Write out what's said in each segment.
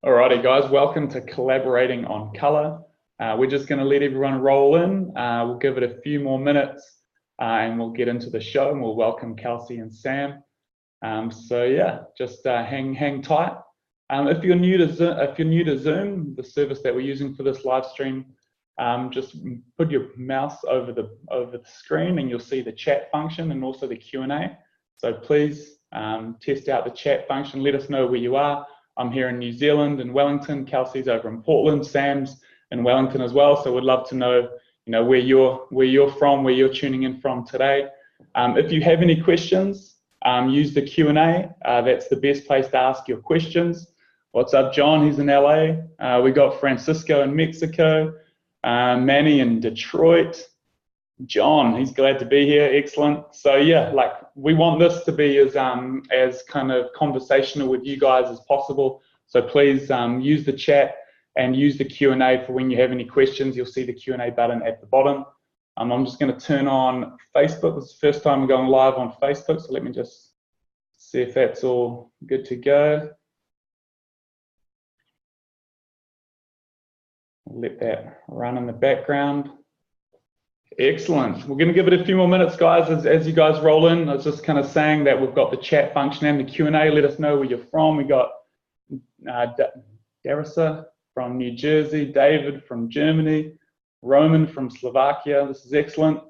Alrighty guys, welcome to Collaborating on Color. We're just going to let everyone roll in. We'll give it a few more minutes and we'll get into the show and we'll welcome Kelsey and Sam. So yeah, just hang tight. If you're new to Zoom, the service that we're using for this live stream, just put your mouse over the screen and you'll see the chat function and also the Q&A. So please test out the chat function. Let us know where you are. I'm here in New Zealand in Wellington. Kelsey's over in Portland. Sam's in Wellington as well. So we'd love to know, where you're from, where you're tuning in from today. If you have any questions, use the Q&A. That's the best place to ask your questions. What's up, John? He's in LA. We got Francisco in Mexico. Manny in Detroit. John, he's glad to be here. Excellent. So yeah, we want this to be as kind of conversational with you guys as possible. So please use the chat and use the Q&A for when you have any questions. You'll see the Q&A button at the bottom. I'm just going to turn on Facebook. This is the first time we're going live on Facebook, so let me just see if that's all good to go. Let that run in the background. Excellent. We're going to give it a few more minutes, guys, as you guys roll in. I was just kind of saying that we've got the chat function and the Q&A. Let us know where you're from. We got Darissa from New Jersey, David from Germany, Roman from Slovakia. This is excellent.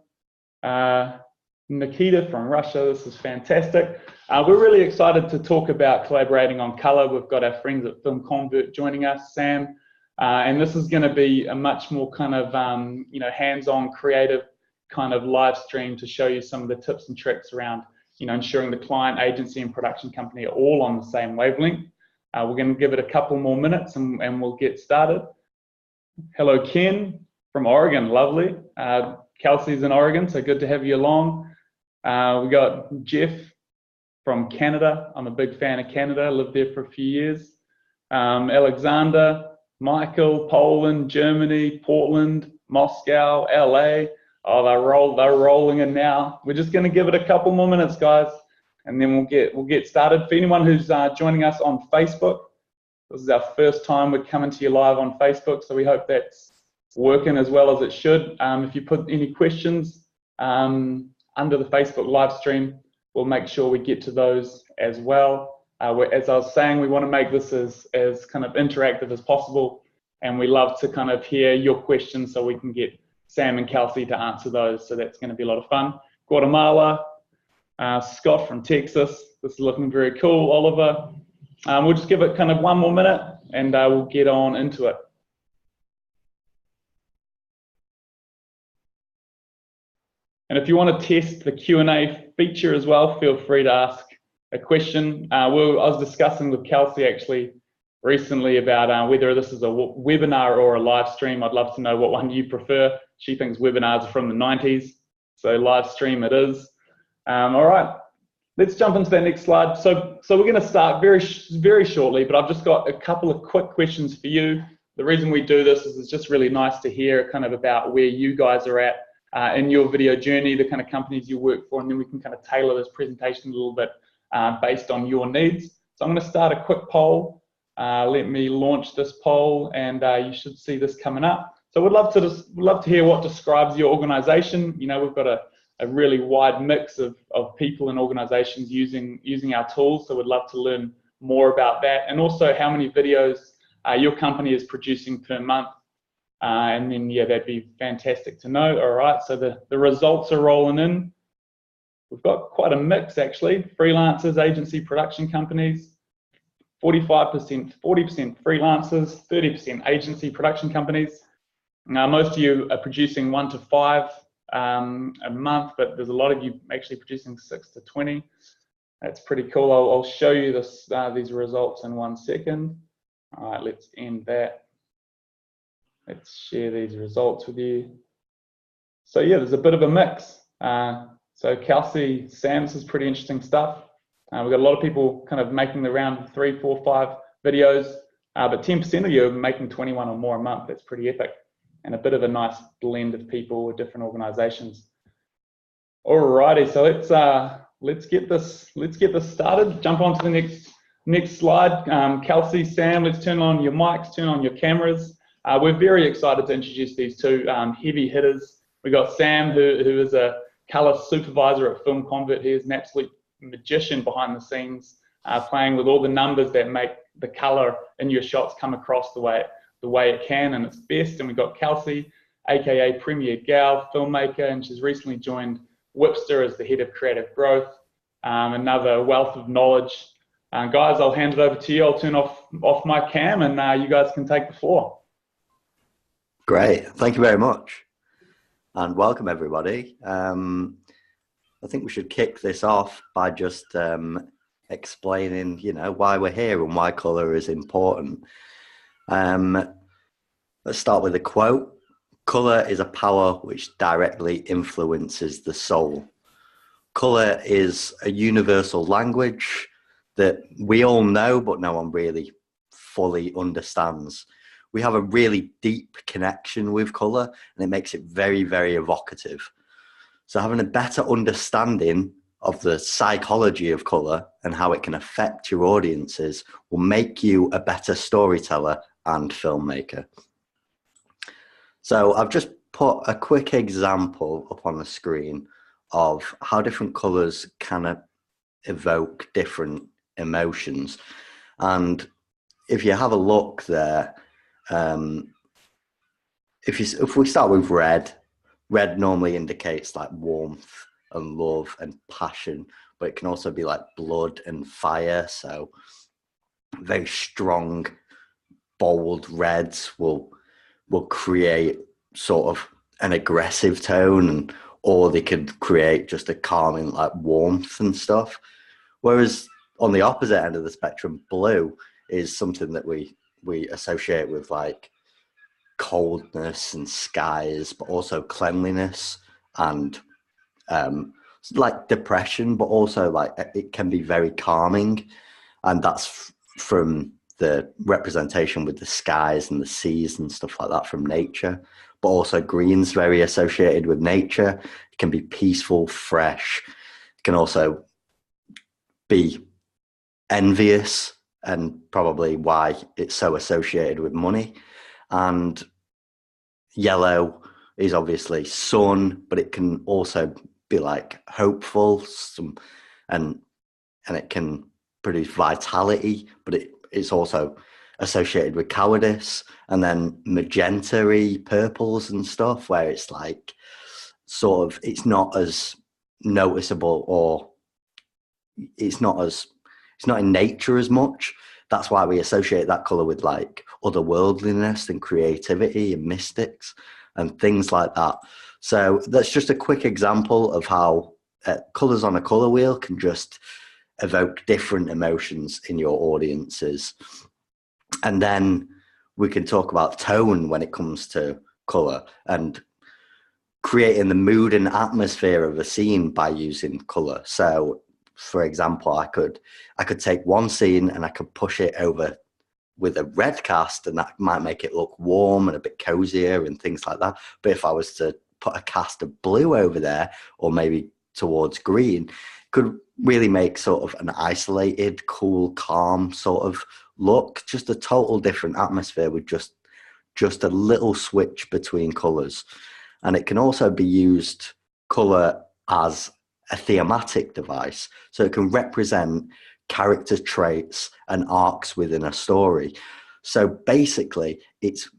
Nikita from Russia. This is fantastic. We're really excited to talk about collaborating on color. We've got our friends at Film Convert joining us, Sam. And this is going to be a much more kind of, hands-on, creative kind of live stream to show you some of the tips and tricks around, ensuring the client, agency, and production company are all on the same wavelength. We're going to give it a couple more minutes and we'll get started. Hello, Ken from Oregon. Lovely. Kelsey's in Oregon, so good to have you along. We got Jeff from Canada. I'm a big fan of Canada. I lived there for a few years. Alexander, Michael, Poland, Germany, Portland, Moscow, LA. Oh, they're rolling in now. We're just going to give it a couple more minutes, guys, and then we'll get started. For anyone who's joining us on Facebook, this is our first time we're coming to you live on Facebook, so we hope that's working as well as it should. If you put any questions under the Facebook live stream, we'll make sure we get to those as well. As I was saying, we want to make this as kind of interactive as possible, and we love to kind of hear your questions so we can get Sam and Kelsey to answer those. So that's going to be a lot of fun. Guatemala, Scott from Texas. This is looking very cool. Oliver. We'll just give it kind of one more minute, and we'll get on into it. And if you want to test the Q&A feature as well, feel free to ask a question. I was discussing with Kelsey actually recently about whether this is a webinar or a live stream. I'd love to know what one you prefer. She thinks webinars are from the 90s, so live stream it is. All right, let's jump into that next slide. So we're going to start very shortly, but I've just got a couple of quick questions for you. The reason we do this is it's just really nice to hear kind of about where you guys are at in your video journey, the kind of companies you work for, and then we can kind of tailor this presentation a little bit based on your needs. So I'm going to start a quick poll. Let me launch this poll, and you should see this coming up. So we'd love to hear what describes your organization. We've got a really wide mix of people and organizations using our tools, so we'd love to learn more about that, and also how many videos your company is producing per month. And then, yeah, that'd be fantastic to know. All right, so the results are rolling in. We've got quite a mix, actually. Freelancers, agency, production companies, 45%, 40% freelancers, 30% agency, production companies. Now, most of you are producing 1 to 5 a month, but there's a lot of you actually producing 6 to 20. That's pretty cool. I'll show you these results in 1 second. All right, let's end that. Let's share these results with you. So yeah, there's a bit of a mix. So Kelsey, Sam, this is pretty interesting stuff. We've got a lot of people kind of making the round 3, 4, 5 videos, but 10% of you are making 21 or more a month. That's pretty epic, and a bit of a nice blend of people with different organizations. Alrighty, so let's get this started. Jump on to the next Next slide, Kelsey, Sam, let's turn on your mics, turn on your cameras. We're very excited to introduce these two heavy hitters. We've got Sam, who is a colour supervisor at Film Convert. He is an absolute magician behind the scenes, playing with all the numbers that make the colour in your shots come across the way it can and its best. And we've got Kelsey, aka Premier Gal, filmmaker, and she's recently joined Wipster as the head of creative growth. Another wealth of knowledge. Guys, I'll hand it over to you. I'll turn off my cam and you guys can take the floor. Great. Thank you very much. And welcome, everybody. I think we should kick this off by just explaining, why we're here and why colour is important. Let's start with a quote. Colour is a power which directly influences the soul. Colour is a universal language that we all know, but no one really fully understands. We have a really deep connection with colour, and it makes it very, very evocative. So having a better understanding of the psychology of colour and how it can affect your audiences will make you a better storyteller and filmmaker. So I've just put a quick example up on the screen of how different colours can evoke different emotions. And if you have a look there, if we start with red normally indicates like warmth and love and passion, but it can also be like blood and fire. So very strong, bold reds will create sort of an aggressive tone, or they could create just a calming like warmth and stuff. Whereas on the opposite end of the spectrum, blue is something that we associate with like coldness and skies, but also cleanliness and like depression, but also like it can be very calming. And that's from the representation with the skies and the seas and stuff like that from nature. But also green's very associated with nature. It can be peaceful, fresh. It can also be envious, and probably why it's so associated with money. And yellow is obviously sun, but it can also be like hopeful, and it can produce vitality, but it's also associated with cowardice. And then magenta-y purples and stuff, where it's like sort of, it's not as noticeable, or it's not in nature as much. That's why we associate that colour with like otherworldliness and creativity and mystics and things like that. So that's just a quick example of how colours on a colour wheel can just evoke different emotions in your audiences. And then we can talk about tone when it comes to colour and creating the mood and atmosphere of a scene by using colour. So for example, I could take one scene and I could push it over with a red cast, and that might make it look warm and a bit cozier and things like that. But if I was to put a cast of blue over there, or maybe towards green, could really make sort of an isolated, cool, calm sort of look. Just a total different atmosphere with just a little switch between colours. And it can also be used, colour, as a thematic device. So it can represent character traits and arcs within a story. So basically, it's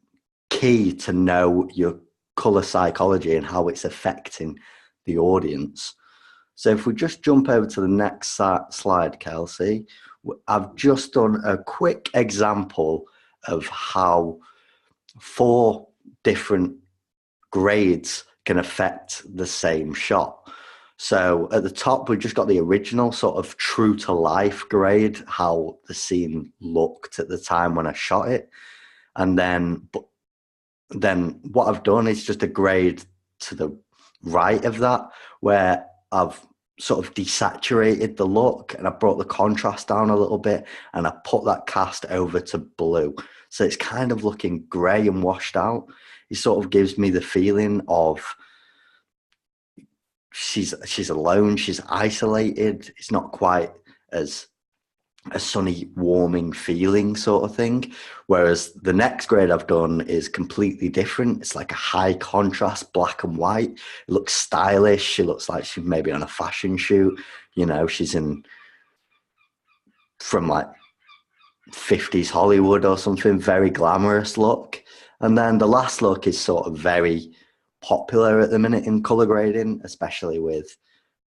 key to know your colour psychology and how it's affecting the audience. So if we just jump over to the next slide, Kelsey, I've just done a quick example of how 4 different grades can affect the same shot. So at the top, we've just got the original sort of true to life grade, how the scene looked at the time when I shot it. And then what I've done is just a grade to the right of that, where I've sort of desaturated the look and I brought the contrast down a little bit, and I put that cast over to blue. So it's kind of looking grey and washed out. It sort of gives me the feeling of she's alone, she's isolated. It's not quite as a sunny, warming feeling sort of thing. Whereas the next grade I've done is completely different. It's like a high contrast black and white. It looks stylish. She looks like she's maybe on a fashion shoot. You know, she's from like 50s Hollywood or something, very glamorous look. And then the last look is sort of very popular at the minute in color grading, especially with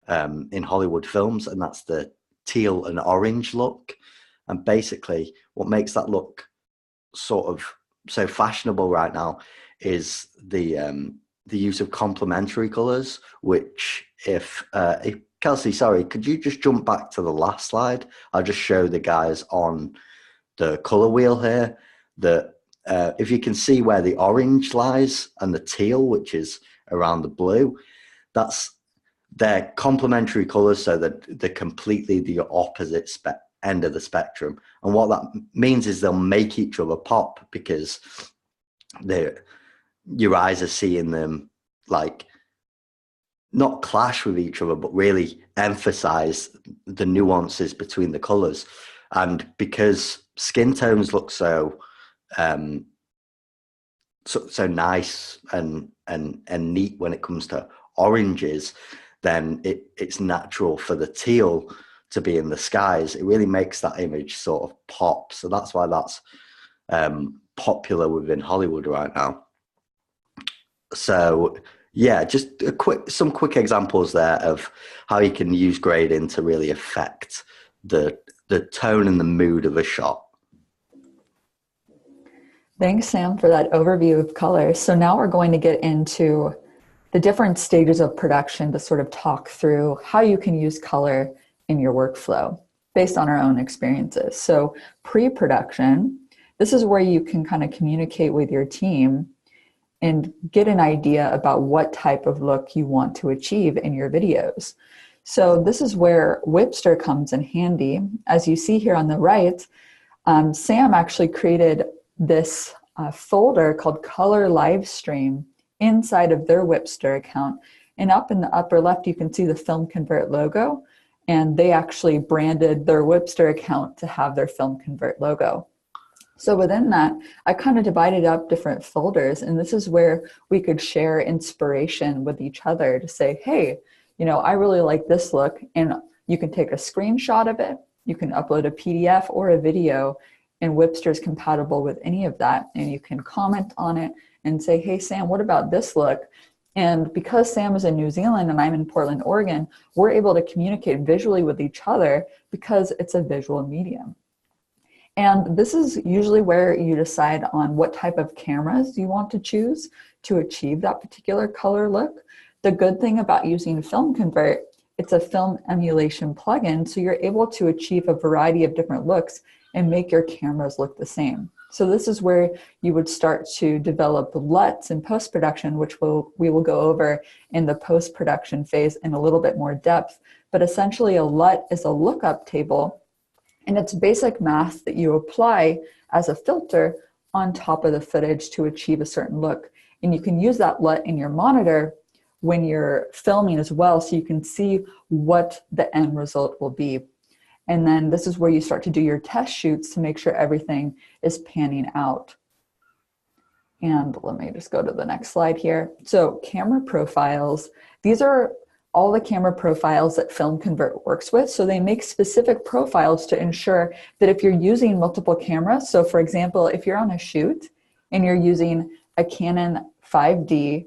in Hollywood films, and that's the teal and orange look. And basically what makes that look sort of so fashionable right now is the use of complementary colors, which if Kelsey, sorry, could you just jump back to the last slide? I'll just show the guys on the color wheel here that if you can see where the orange lies and the teal, which is around the blue, they're complementary colors, so that they're completely the opposite end of the spectrum. And what that means is they'll make each other pop, because your eyes are seeing them like not clash with each other, but really emphasize the nuances between the colors. And because skin tones look so nice and neat when it comes to oranges, then it's natural for the teal to be in the skies. It really makes that image sort of pop. So that's why that's popular within Hollywood right now. So yeah, just some quick examples there of how you can use grading to really affect the tone and the mood of a shot. Thanks, Sam, for that overview of color. So now we're going to get into the different stages of production to sort of talk through how you can use color in your workflow based on our own experiences. So pre-production, this is where you can kind of communicate with your team and get an idea about what type of look you want to achieve in your videos. So this is where Wipster comes in handy. As you see here on the right, Sam actually created this folder called Color Livestream inside of their Wipster account. And up in the upper left, you can see the Film Convert logo, and they actually branded their Wipster account to have their Film Convert logo. So within that, I kind of divided up different folders, and this is where we could share inspiration with each other to say, hey, you know, I really like this look, and you can take a screenshot of it, you can upload a PDF or a video, and Wipster is compatible with any of that, and you can comment on it and say, hey, Sam, what about this look? And because Sam is in New Zealand and I'm in Portland, Oregon, we're able to communicate visually with each other because it's a visual medium. And this is usually where you decide on what type of cameras you want to choose to achieve that particular color look. The good thing about using Film Convert, it's a film emulation plugin, so you're able to achieve a variety of different looks and make your cameras look the same. So this is where you would start to develop LUTs in post-production, which we will go over in the post-production phase in a little bit more depth. But essentially a LUT is a lookup table, and it's basic math that you apply as a filter on top of the footage to achieve a certain look. And you can use that LUT in your monitor when you're filming as well, so you can see what the end result will be. And then this is where you start to do your test shoots to make sure everything is panning out. And let me just go to the next slide here. So camera profiles, these are all the camera profiles that Film Convert works with. So they make specific profiles to ensure that if you're using multiple cameras, so for example, if you're on a shoot and you're using a Canon 5D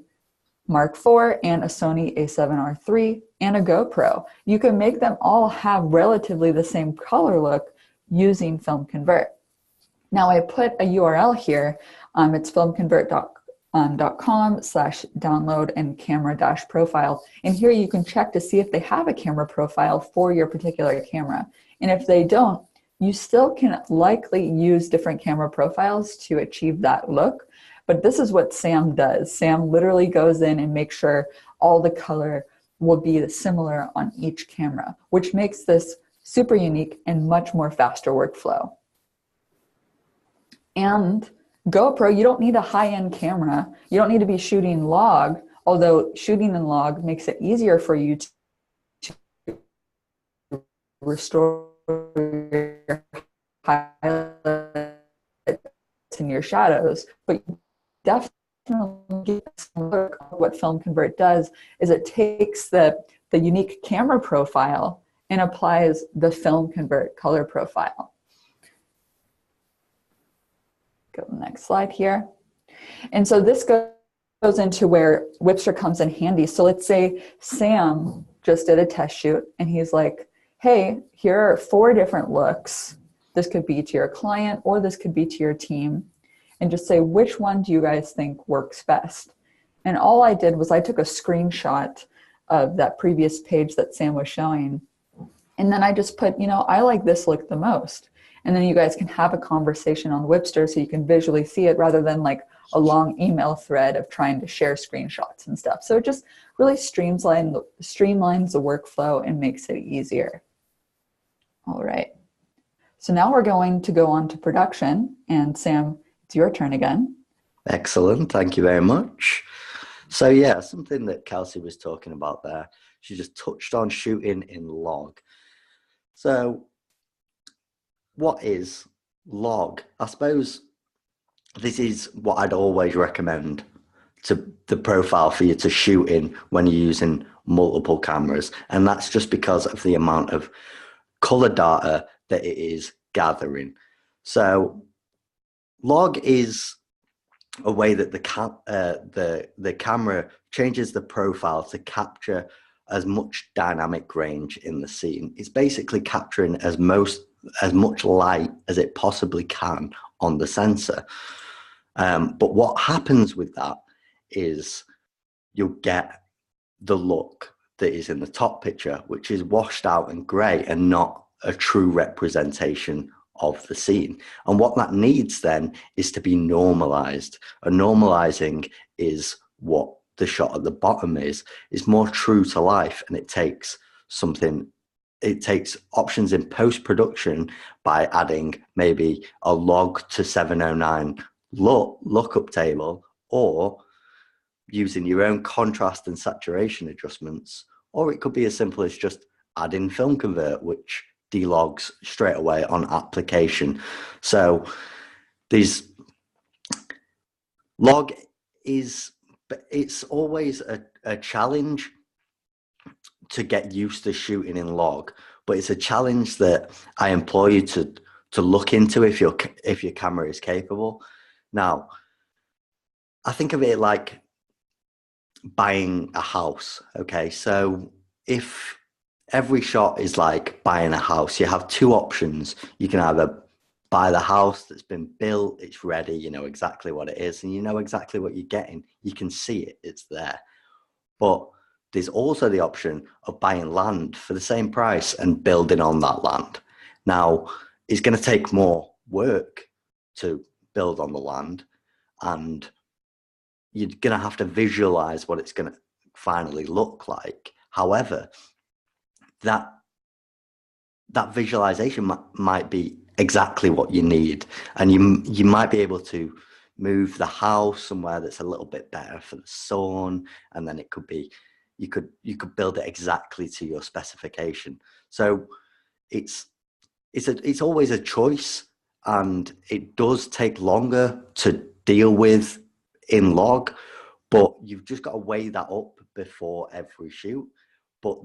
Mark IV and a Sony a7R III and a GoPro, you can make them all have relatively the same color look using Film Convert. Now I put a URL here. It's filmconvert.com/download and camera-profile. And here you can check to see if they have a camera profile for your particular camera. And if they don't, you still can likely use different camera profiles to achieve that look. But this is what Sam does. Sam literally goes in and makes sure all the color will be similar on each camera, which makes this super unique and much more faster workflow. And GoPro, you don't need a high-end camera. You don't need to be shooting log, although shooting in log makes it easier for you to restore your highlights and your shadows, but definitely get some look. What Film Convert does is it takes the unique camera profile and applies the Film Convert color profile. Go to the next slide here. And so this goes into where Wipster comes in handy. So let's say Sam just did a test shoot and he's like, hey, here are 4 different looks. This could be to your client or this could be to your team. And just say, which one do you guys think works best? And all I did was I took a screenshot of that previous page that Sam was showing. And then I just put, I like this look the most. And then you guys can have a conversation on Wipster so you can visually see it rather than like a long email thread of trying to share screenshots and stuff. So it just really streamlines the workflow and makes it easier. All right. So now we're going to go on to production. And Sam, it's your turn again. Excellent. Thank you very much. So yeah, something that Kelsey was talking about there, she just touched on shooting in log. So what is log? I suppose this is what I'd always recommend to the profile for you to shoot in when you're using multiple cameras. And that's just because of the amount of color data that it is gathering. So log is a way that the camera changes the profile to capture as much dynamic range in the scene. It's basically capturing as much light as it possibly can on the sensor. But what happens with that is you'll get the look that is in the top picture, which is washed out and gray and not a true representation of the scene. And what that needs then is to be normalized. And normalizing is what the shot at the bottom is more true to life, and it takes options in post-production by adding maybe a log to 709 lookup table, or using your own contrast and saturation adjustments, or it could be as simple as just adding Film Convert, which delogs straight away on application. So log it's always a challenge to get used to shooting in log, but it's a challenge that I implore you to look into if your camera is capable. Now, I think of it like buying a house. Okay, so if every shot is like buying a house, you have 2 options. You can either buy the house that's been built, it's ready, you know exactly what it is, and you know exactly what you're getting. You can see it, it's there. But there's also the option of buying land for the same price and building on that land. Now, it's going to take more work to build on the land, and you're going to have to visualize what it's going to finally look like. However, that visualization might be exactly what you need, and you might be able to move the house somewhere that's a little bit better for the sun, and then it could be you could build it exactly to your specification. So it's always a choice, and it does take longer to deal with in log, but you've just got to weigh that up before every shoot. But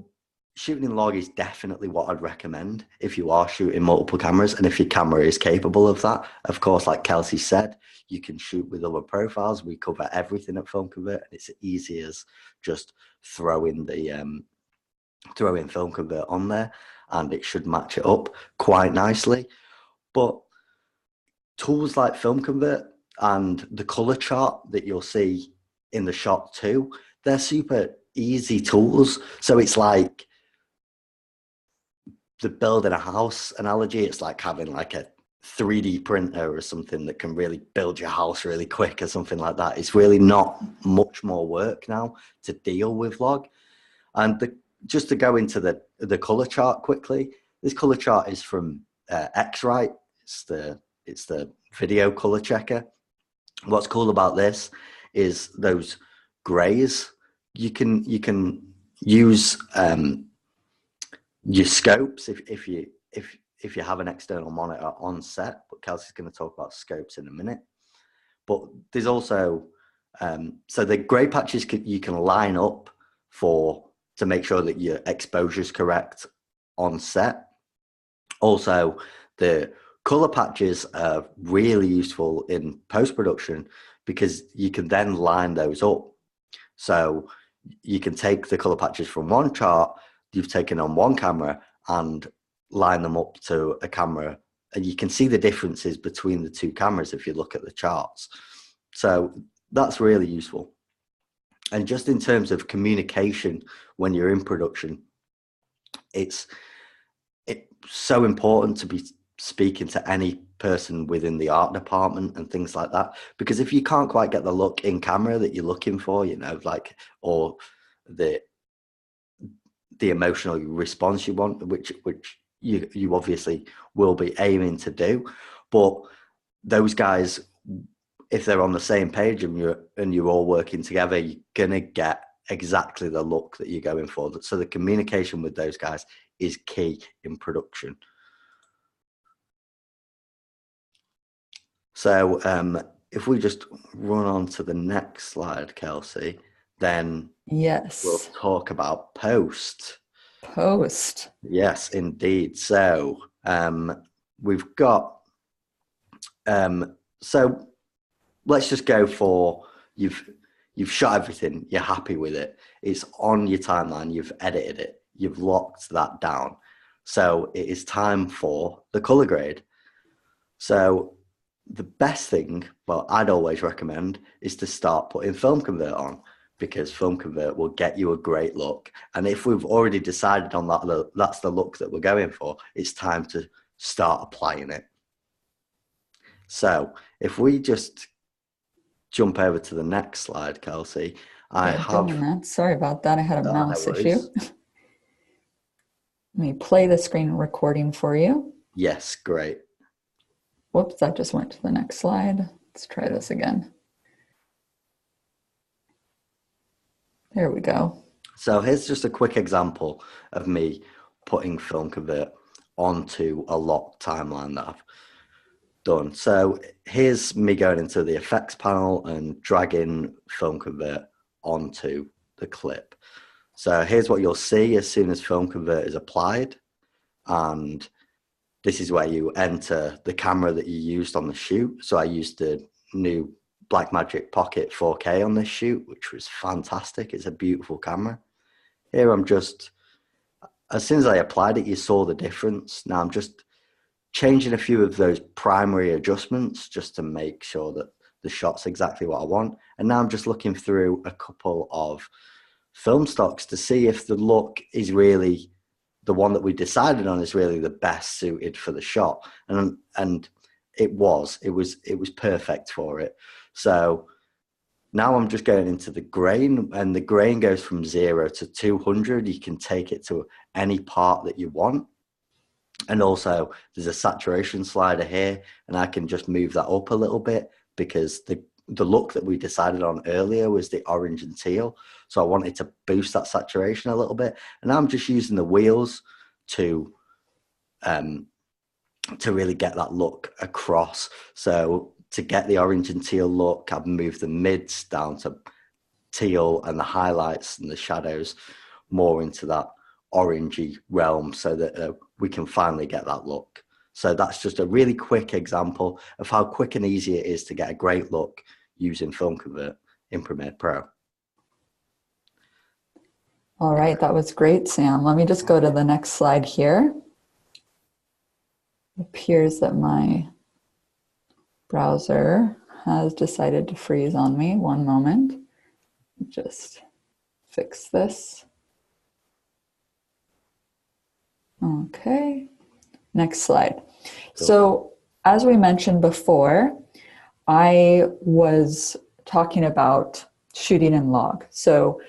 shooting in log is definitely what I'd recommend if you are shooting multiple cameras, and if your camera is capable of that. Of course, like Kelsey said, you can shoot with other profiles. We cover everything at Film Convert, and it's easy as just throw in Film Convert on there, and it should match it up quite nicely. But tools like Film Convert and the color chart that you'll see in the shot too, they're super easy tools. So it's like the building a house analogy. It's like having like a 3D printer or something that can really build your house really quick or something like that. It's really not much more work now to deal with log. And just to go into the color chart quickly, this color chart is from X-Rite. It's the video color checker. What's cool about this is those grays. You can use your scopes if if you have an external monitor on set, but Kelsey's going to talk about scopes in a minute. But there's also, so the grey patches you can line up to make sure that your exposure is correct on set. Also, the color patches are really useful in post-production because you can then line those up. So you can take the color patches from one chart you've taken on one camera and line them up to a camera, and you can see the differences between the two cameras if you look at the charts. So that's really useful. And just in terms of communication when you're in production, it's so important to be speaking to any person within the art department and things like that, because if you can't quite get the look in camera that you're looking for, you know, like, or the emotional response you want, which you obviously will be aiming to do, but those guys, if they're on the same page and you're all working together, you're gonna get exactly the look that you're going for. So the communication with those guys is key in production. So if we just run on to the next slide, Kelsey, then yes, we'll talk about post. Post. Yes, indeed. So we've got, so let's just go for, you've shot everything, you're happy with it, it's on your timeline, you've edited it, you've locked that down. So it is time for the color grade. So the best thing, well, I'd always recommend, is to start putting Film Convert on, because Film Convert will get you a great look. And if we've already decided on that, that's the look that we're going for, it's time to start applying it. So if we just jump over to the next slide, Kelsey, Doing that. Sorry about that. I had a mouse no issue. Let me play the screen recording for you. Yes, great. Whoops, that just went to the next slide. Let's try this again. There we go. So here's just a quick example of me putting Film Convert onto a locked timeline that I've done. So here's me going into the effects panel and dragging Film Convert onto the clip. So here's what you'll see as soon as Film Convert is applied. And this is where you enter the camera that you used on the shoot. So I used the new Blackmagic Pocket 4K on this shoot, which was fantastic. It's a beautiful camera. Here I'm just, as soon as I applied it, you saw the difference. Now I'm just changing a few of those primary adjustments just to make sure that the shot's exactly what I want. And now I'm just looking through a couple of film stocks to see if the look is really, the one that we decided on is really the best suited for the shot. And it was perfect for it. So now I'm just going into the grain, and the grain goes from 0 to 200. You can take it to any part that you want. And also there's a saturation slider here, and I can just move that up a little bit because the look that we decided on earlier was the orange and teal. So I wanted to boost that saturation a little bit. And now I'm just using the wheels to really get that look across. So to get the orange and teal look, I've moved the mids down to teal and the highlights and the shadows more into that orangey realm so that we can finally get that look. So that's just a really quick example of how quick and easy it is to get a great look using Film Convert in Premiere Pro. All right, that was great, Sam. Let me just go to the next slide here. It appears that my browser has decided to freeze on me. One moment. Just fix this. Okay, next slide. So as we mentioned before, I was talking about shooting in log. So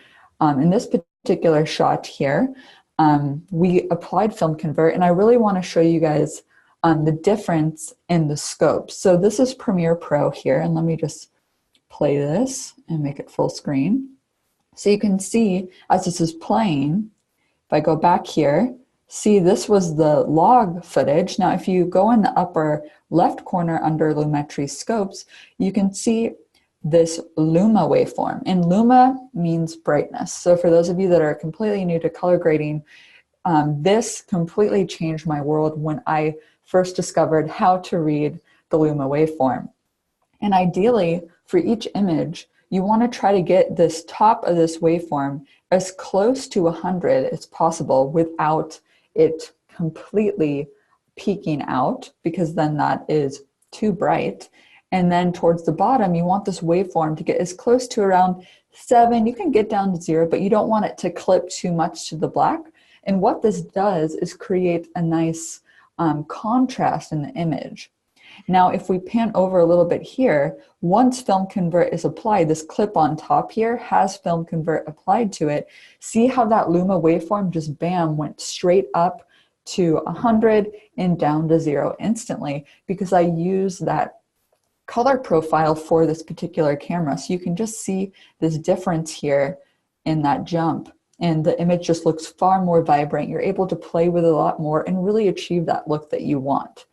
in this particular shot here, we applied Film Convert, and I really want to show you guys the difference in the scope. So this is Premiere Pro here, and let me just play this and make it full screen. So you can see as this is playing, if I go back here, see this was the log footage. Now, if you go in the upper left corner under Lumetri scopes, you can see this luma waveform, and luma means brightness. So for those of you that are completely new to color grading, this completely changed my world when I first discovered how to read the luma waveform. And ideally, for each image, you want to try to get this top of this waveform as close to 100 as possible without it completely peaking out, because then that is too bright. And then towards the bottom, you want this waveform to get as close to around 7. You can get down to 0, but you don't want it to clip too much to the black. And what this does is create a nice contrast in the image. Now, if we pan over a little bit here, once film convert is applied, this clip on top here has film convert applied to it. See how that luma waveform just bam went straight up to 100 and down to 0 instantly, because I use that color profile for this particular camera. So you can just see this difference here in that jump, and the image just looks far more vibrant. You're able to play with it a lot more and really achieve that look that you want.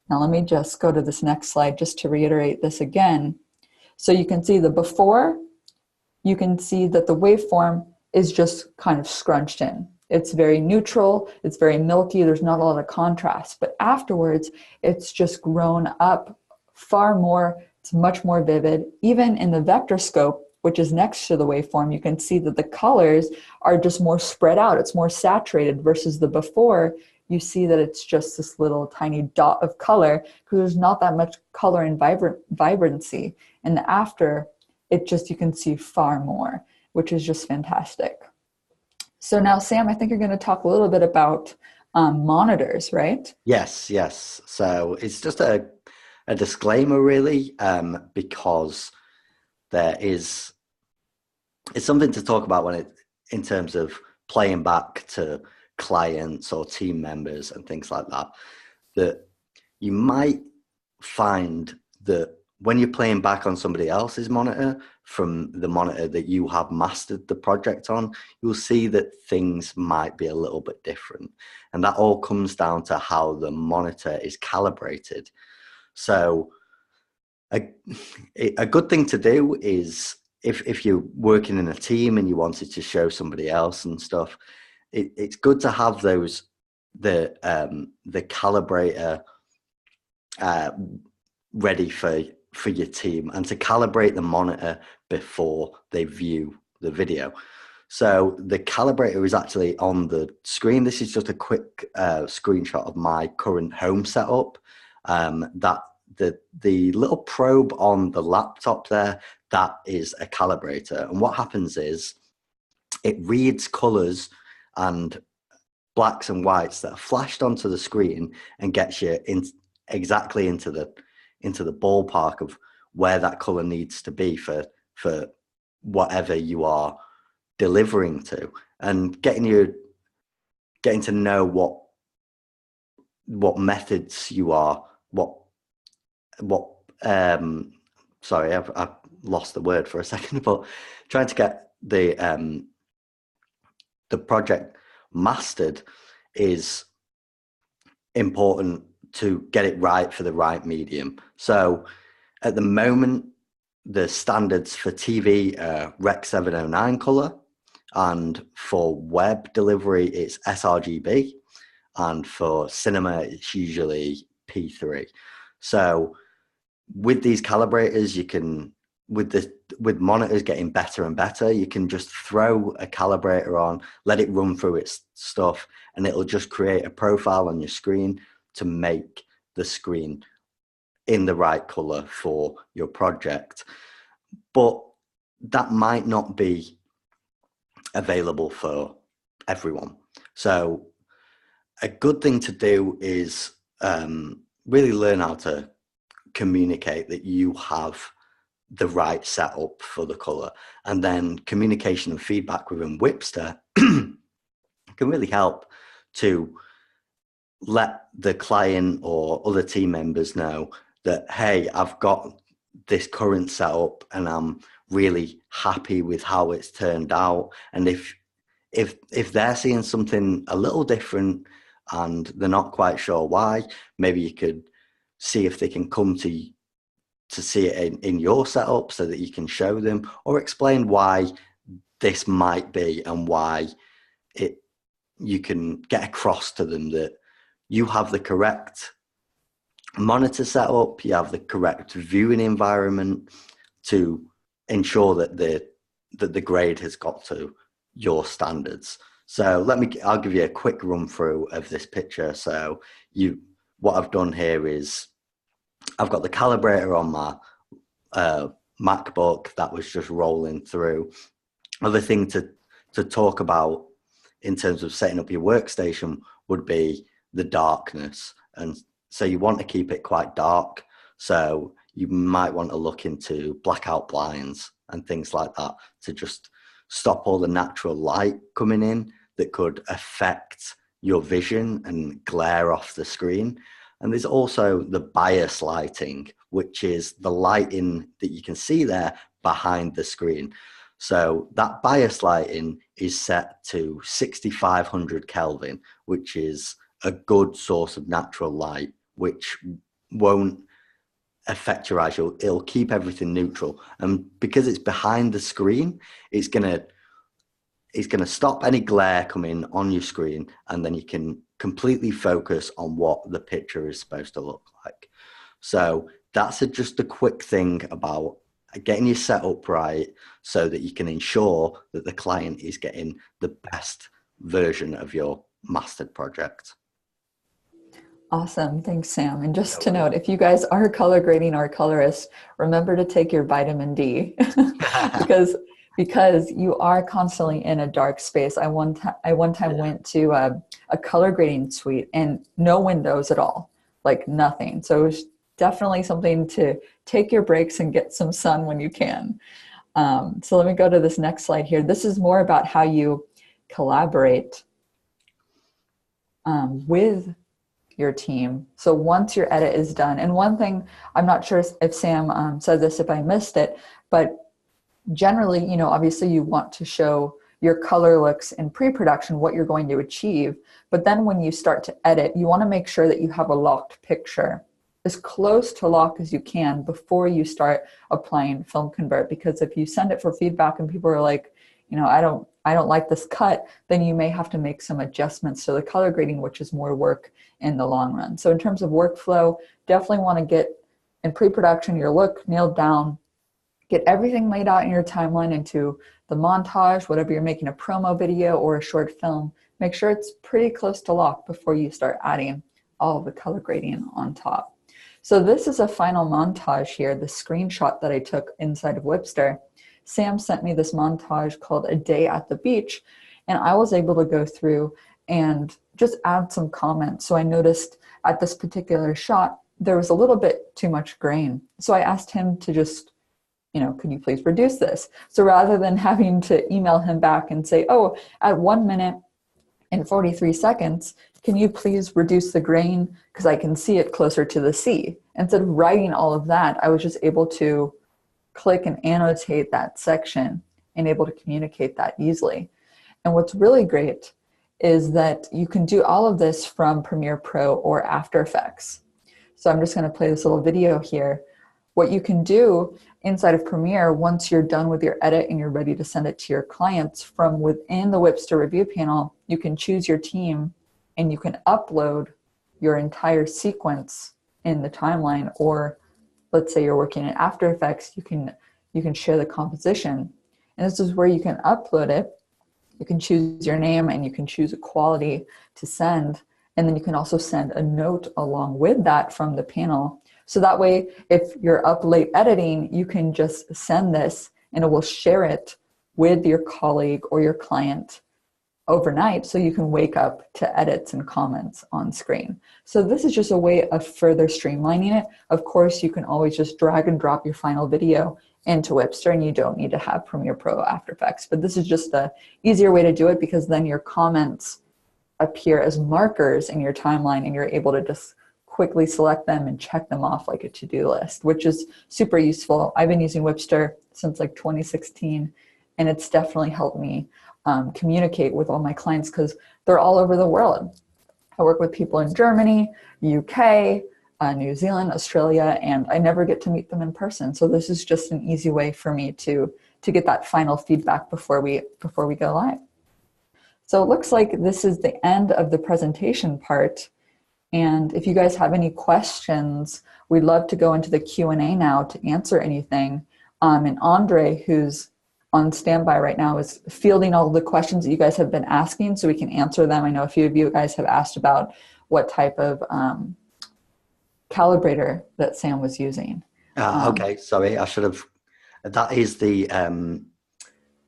Now let me just go to this next slide just to reiterate this again. So you can see the before, you can see that the waveform is just kind of scrunched in. It's very neutral, it's very milky, there's not a lot of contrast, but afterwards it's just grown up far more, it's much more vivid. Even in the vector scope, which is next to the waveform, you can see that the colors are just more spread out, it's more saturated, versus the before, you see that it's just this little tiny dot of color because there's not that much color and vibrancy. And the after, it just, you can see far more, which is just fantastic. So now, Sam, I think you're going to talk a little bit about monitors, right? Yes. So it's just a disclaimer, really, because it's something to talk about in terms of playing back to clients or team members and things like that, that you might find that when you're playing back on somebody else's monitor from the monitor that you have mastered the project on, you'll see that things might be a little bit different. And that all comes down to how the monitor is calibrated. So a good thing to do is if you're working in a team and you wanted to show somebody else and stuff, it's good to have the calibrator ready for your team, and to calibrate the monitor before they view the video. So the calibrator is actually on the screen. This is just a quick screenshot of my current home setup. That the little probe on the laptop there, that is a calibrator. And what happens is it reads colors and blacks and whites that are flashed onto the screen and gets you exactly into the ballpark of where that color needs to be for whatever you are delivering to, and getting to know what methods you are, sorry, I've lost the word for a second, but trying to get the project mastered is important to get it right for the right medium. So at the moment, the standards for TV are Rec 709 color, and for web delivery it's sRGB, and for cinema it's usually P3. So with these calibrators, you can, with monitors getting better and better, you can just throw a calibrator on, let it run through its stuff, and it'll just create a profile on your screen to make the screen in the right color for your project. But that might not be available for everyone. So a good thing to do is really learn how to communicate that you have the right setup for the color, and then communication and feedback within Wipster can really help to let the client or other team members know that, hey, I've got this current setup and I'm really happy with how it's turned out. And if if they're seeing something a little different and they're not quite sure why, maybe you could see if they can come to see it in your setup so that you can show them or explain why this might be and why you can get across to them that you have the correct monitor setup, you have the correct viewing environment to ensure that the grade has got to your standards. So I'll give you a quick run through of this picture. So what I've done here is I've got the calibrator on my MacBook that was just rolling through. Other thing to talk about in terms of setting up your workstation would be the darkness. And so you want to keep it quite dark. So you might want to look into blackout blinds and things like that to just stop all the natural light coming in that could affect your vision and glare off the screen. And there's also the bias lighting, which is the lighting that you can see there behind the screen. So that bias lighting is set to 6500 Kelvin, which is a good source of natural light, which won't affect your eyes. It'll keep everything neutral. And because it's behind the screen, it's gonna stop any glare coming on your screen, and then you can completely focus on what the picture is supposed to look like. So that's just a quick thing about getting your setup right so that you can ensure that the client is getting the best version of your mastered project. Awesome. Thanks, Sam. And just to note, if you guys are color grading or colorists, remember to take your vitamin D because you are constantly in a dark space. I one time went to a color grading suite and no windows at all, like nothing. So it was definitely something to take your breaks and get some sun when you can. So let me go to this next slide here. This is more about how you collaborate with your team. So once your edit is done, and one thing, I'm not sure if Sam said this, if I missed it, but generally, obviously you want to show your color looks in pre-production, what you're going to achieve. But then when you start to edit, you want to make sure that you have a locked picture, as close to lock as you can before you start applying film convert. Because if you send it for feedback and people are like, I don't like this cut, then you may have to make some adjustments to the color grading, which is more work in the long run. So in terms of workflow, definitely want to get in pre-production your look nailed down, get everything laid out in your timeline into the montage, whatever you're making, a promo video or a short film. Make sure it's pretty close to lock before you start adding all of the color grading on top. So this is a final montage here, the screenshot that I took inside of Wipster. Sam sent me this montage called A Day at the Beach, and I was able to go through and just add some comments. So I noticed at this particular shot, there was a little bit too much grain. So I asked him to just, could you please reduce this? So rather than having to email him back and say, oh, at 1 minute and 43 seconds, can you please reduce the grain because I can see it closer to the sea? Instead of writing all of that, I was just able to click and annotate that section and able to communicate that easily. And what's really great is that you can do all of this from Premiere Pro or After Effects. So I'm just going to play this little video here. What you can do inside of Premiere, once you're done with your edit and you're ready to send it to your clients, from within the Wipster review panel, you can choose your team and you can upload your entire sequence in the timeline. Or let's say you're working in After Effects, you can share the composition. And this is where you can upload it. You can choose your name and you can choose a quality to send. And then you can also send a note along with that from the panel. So that way, if you're up late editing, you can just send this and it will share it with your colleague or your client overnight so you can wake up to edits and comments on screen. So this is just a way of further streamlining it. Of course, you can always just drag and drop your final video into Wipster and you don't need to have Premiere Pro or After Effects. But this is just an easier way to do it because then your comments appear as markers in your timeline and you're able to just quickly select them and check them off like a to-do list, which is super useful. I've been using Wipster since like 2016 and it's definitely helped me communicate with all my clients because they're all over the world. I work with people in Germany, UK, New Zealand, Australia, and I never get to meet them in person. So this is just an easy way for me to get that final feedback before we go live. So it looks like this is the end of the presentation part. And if you guys have any questions, we'd love to go into the Q&A now to answer anything. And Andre, who's on standby right now, is fielding all the questions that you guys have been asking so we can answer them. I know a few of you guys have asked about what type of calibrator that Sam was using. Okay, sorry, I should have. That is the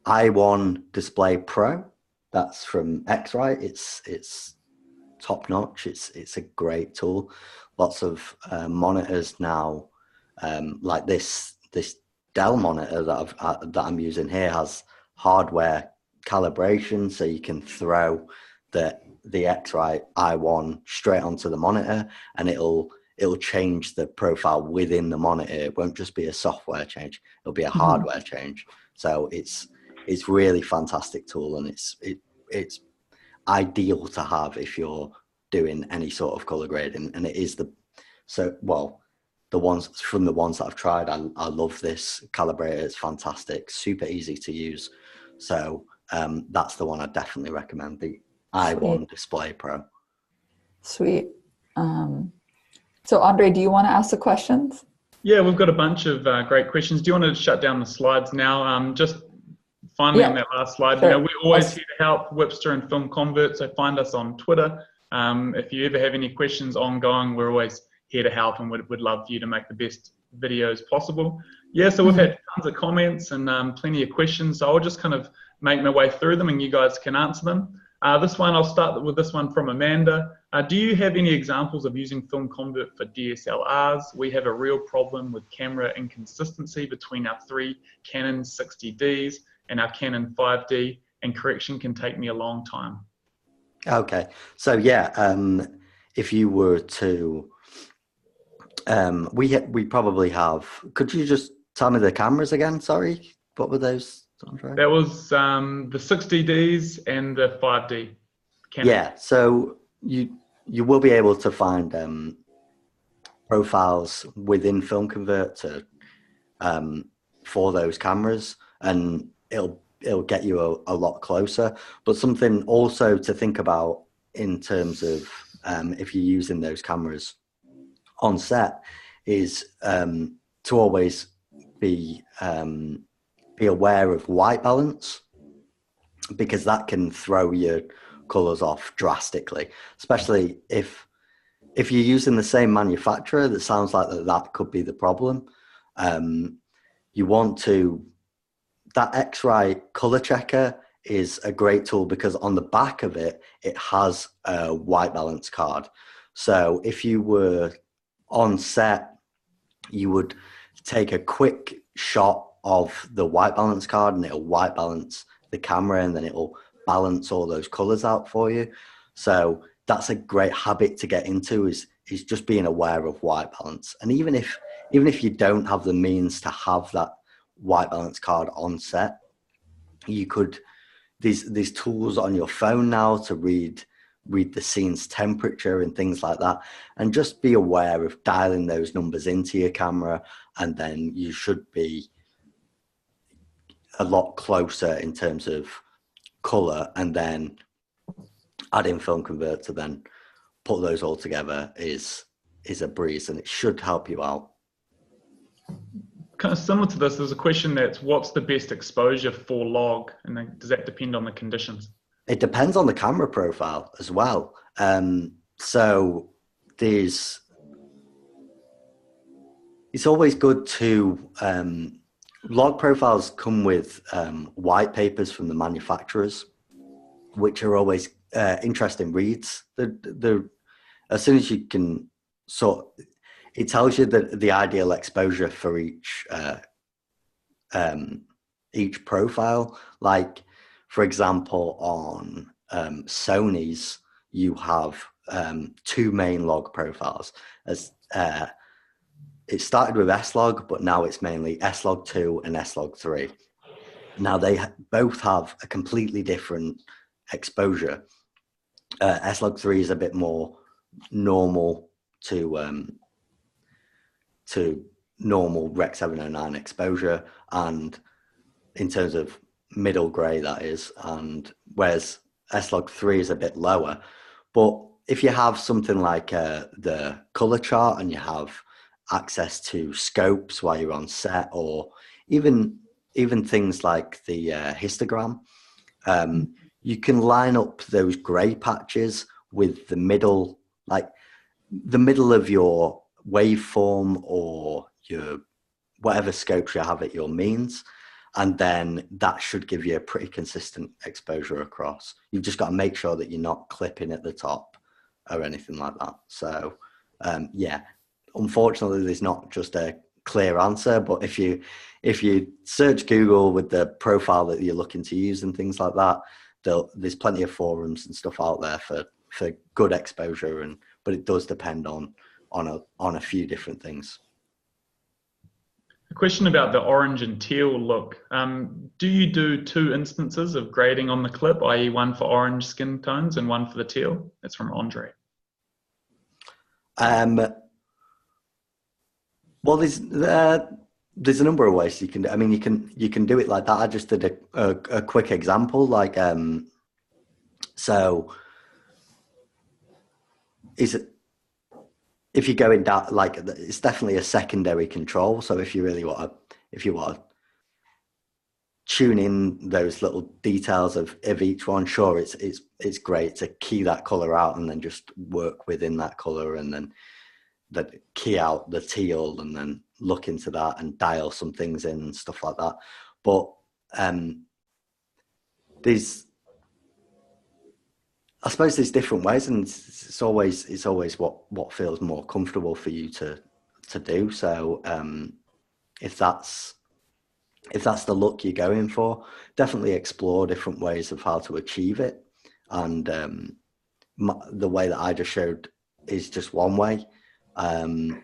i1 Display Pro. That's from X-Rite. It's top notch. It's a great tool. Lots of monitors now, like this Dell monitor that I'm using here has hardware calibration, so you can throw the X-Rite i1 straight onto the monitor, and it'll change the profile within the monitor. It won't just be a software change; it'll be a hardware change. So it's really fantastic tool, and it's ideal to have if you're doing any sort of color grading. And it is the ones that I've tried, I love this calibrator. It's fantastic, super easy to use. So that's the one I definitely recommend, the i1 Display Pro. Sweet. So Andre, do you want to ask the questions? Yeah, we've got a bunch of great questions. Do you want to shut down the slides now? Just finally on that last slide, sure. we're always here to help, Wipster and Film Convert, so find us on Twitter. If you ever have any questions ongoing, we're always here to help, and would love for you to make the best videos possible. Yeah, so we've had tons of comments and plenty of questions, so I'll just kind of make my way through them and you guys can answer them. This one, I'll start with this one from Amanda. Do you have any examples of using Film Convert for DSLRs? We have a real problem with camera inconsistency between our 3 Canon 60Ds and our Canon 5D, and correction can take me a long time. Okay, so yeah, if you were to, we probably have, could you just tell me the cameras again? Sorry, what were those, Andre? That was the 60Ds and the 5D Canon. Yeah, so you will be able to find profiles within Film Convert for those cameras, and it'll get you a lot closer. But something also to think about in terms of if you're using those cameras on set is to always be aware of white balance, because that can throw your colors off drastically, especially if you're using the same manufacturer. That sounds like that could be the problem. You want to, that X-Rite color checker is a great tool because on the back of it, it has a white balance card. So if you were on set, you would take a quick shot of the white balance card and it'll white balance the camera, and then it'll balance all those colors out for you. So that's a great habit to get into, is just being aware of white balance. And even if you don't have the means to have that white balance card on set, you could, these tools on your phone now to read the scene's temperature and things like that, and just be aware of dialing those numbers into your camera, and then you should be a lot closer in terms of color. And then adding Film Convert to then put those all together is a breeze, and it should help you out. Kind of similar to this, there's a question that's, what's the best exposure for log, and then does that depend on the conditions? It depends on the camera profile as well. So it's always good to, log profiles come with white papers from the manufacturers, which are always interesting reads. As soon as you can it tells you the ideal exposure for each profile. Like, for example, on Sony's, you have 2 main log profiles. As it started with S-Log, but now it's mainly S-Log 2 and S-Log 3. Now both have a completely different exposure. S-Log3 is a bit more normal to normal Rec 709 exposure, and in terms of middle grey, that is, and whereas S-Log3 is a bit lower. But if you have something like the color chart, and you have access to scopes while you're on set, or even things like the histogram, you can line up those grey patches with the middle, like the middle of your waveform or your whatever scopes you have at your means, and then that should give you a pretty consistent exposure across. You've just got to make sure that you're not clipping at the top or anything like that. So yeah, unfortunately there's not just a clear answer, but if you search Google with the profile that you're looking to use and things like that, there's plenty of forums and stuff out there for good exposure, but it does depend on a few different things. A question about the orange and teal look. Do you do 2 instances of grading on the clip, i.e. one for orange skin tones and one for the teal? That's from Andre. Well, there's a number of ways you can do. I mean, you can do it like that. I just did a quick example, like so if you go in that, like, it's definitely a secondary control. So if you really want to tune in those little details of each one, sure, it's great to key that color out and then just work within that color, and then that key out the teal and then look into that and dial some things in and stuff like that. But I suppose there's different ways, and it's always what feels more comfortable for you to do. So if that's the look you're going for, definitely explore different ways of how to achieve it. And the way that I just showed is just one way. And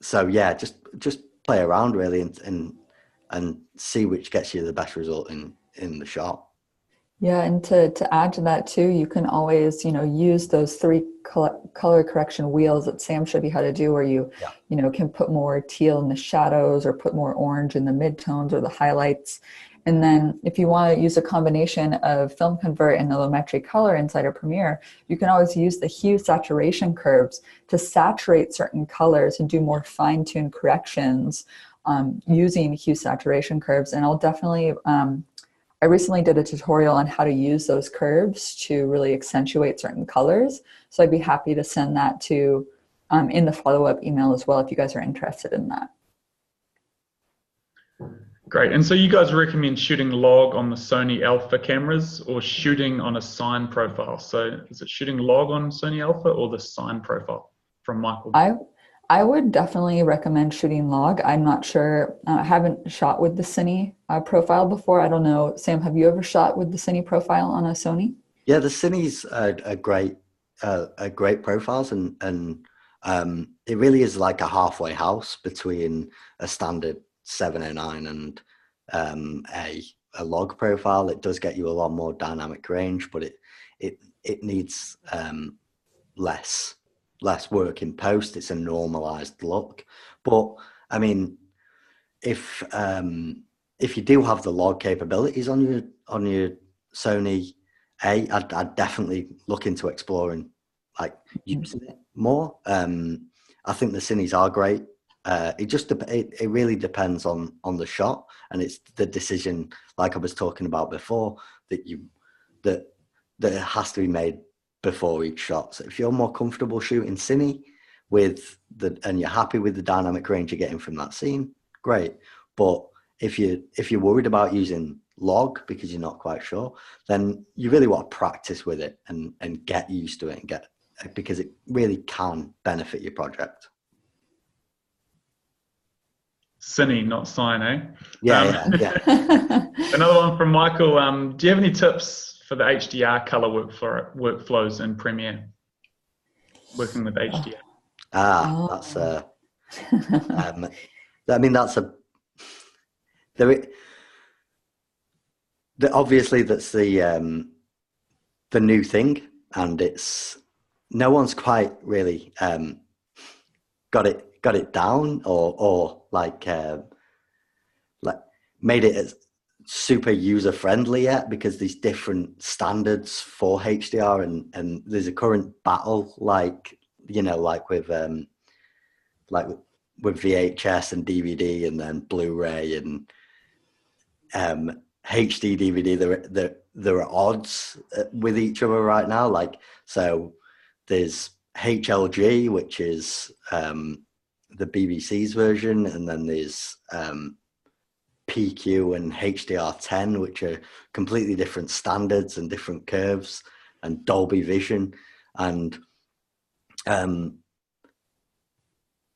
so yeah, just play around really and see which gets you the best result in the shot. Yeah, and to add to that too, you can always, use those 3 color correction wheels that Sam showed you how to do, where you, can put more teal in the shadows or put more orange in the midtones or the highlights. And then if you want to use a combination of film convert and allometric color inside of Premiere, you can always use the hue saturation curves to saturate certain colors and do more fine-tuned corrections using hue saturation curves. And I'll definitely, I recently did a tutorial on how to use those curves to really accentuate certain colors. So I'd be happy to send that to in the follow-up email as well if you guys are interested in that. Great. And so you guys recommend shooting log on the Sony Alpha cameras or shooting on a sign profile? So is it shooting log on Sony Alpha or the sign profile from Michael? I would definitely recommend shooting log. I'm not sure. I haven't shot with the Cine profile before. I don't know. Sam, have you ever shot with the Cine profile on a Sony? Yeah, the Cine's are great profiles, and it really is like a halfway house between a standard 709 and a log profile. It does get you a lot more dynamic range, but it needs less work in post. It's a normalized look. But I mean, if you do have the log capabilities on your Sony A, I'd definitely look into exploring like using it more. I think the Cines are great. It really depends on the shot, and it's the decision, like I was talking about before, that it has to be made before each shot. So if you're more comfortable shooting Cine and you're happy with the dynamic range you're getting from that scene, great. But if you're worried about using log because you're not quite sure, then you really want to practice with it and get used to it because it really can benefit your project. Cine, not sign, eh? Yeah. Another one from Michael. Do you have any tips for the HDR color workflows in Premiere? Working with HDR. obviously that's the new thing, and it's no one's quite really got it down or like made it as super user friendly yet, because there's different standards for HDR, and there's a current battle like with VHS and DVD and then Blu-ray and HD DVD. There are odds with each other right now. Like, so there's HLG, which is the BBC's version, and then there's PQ and HDR10, which are completely different standards and different curves, and Dolby Vision. And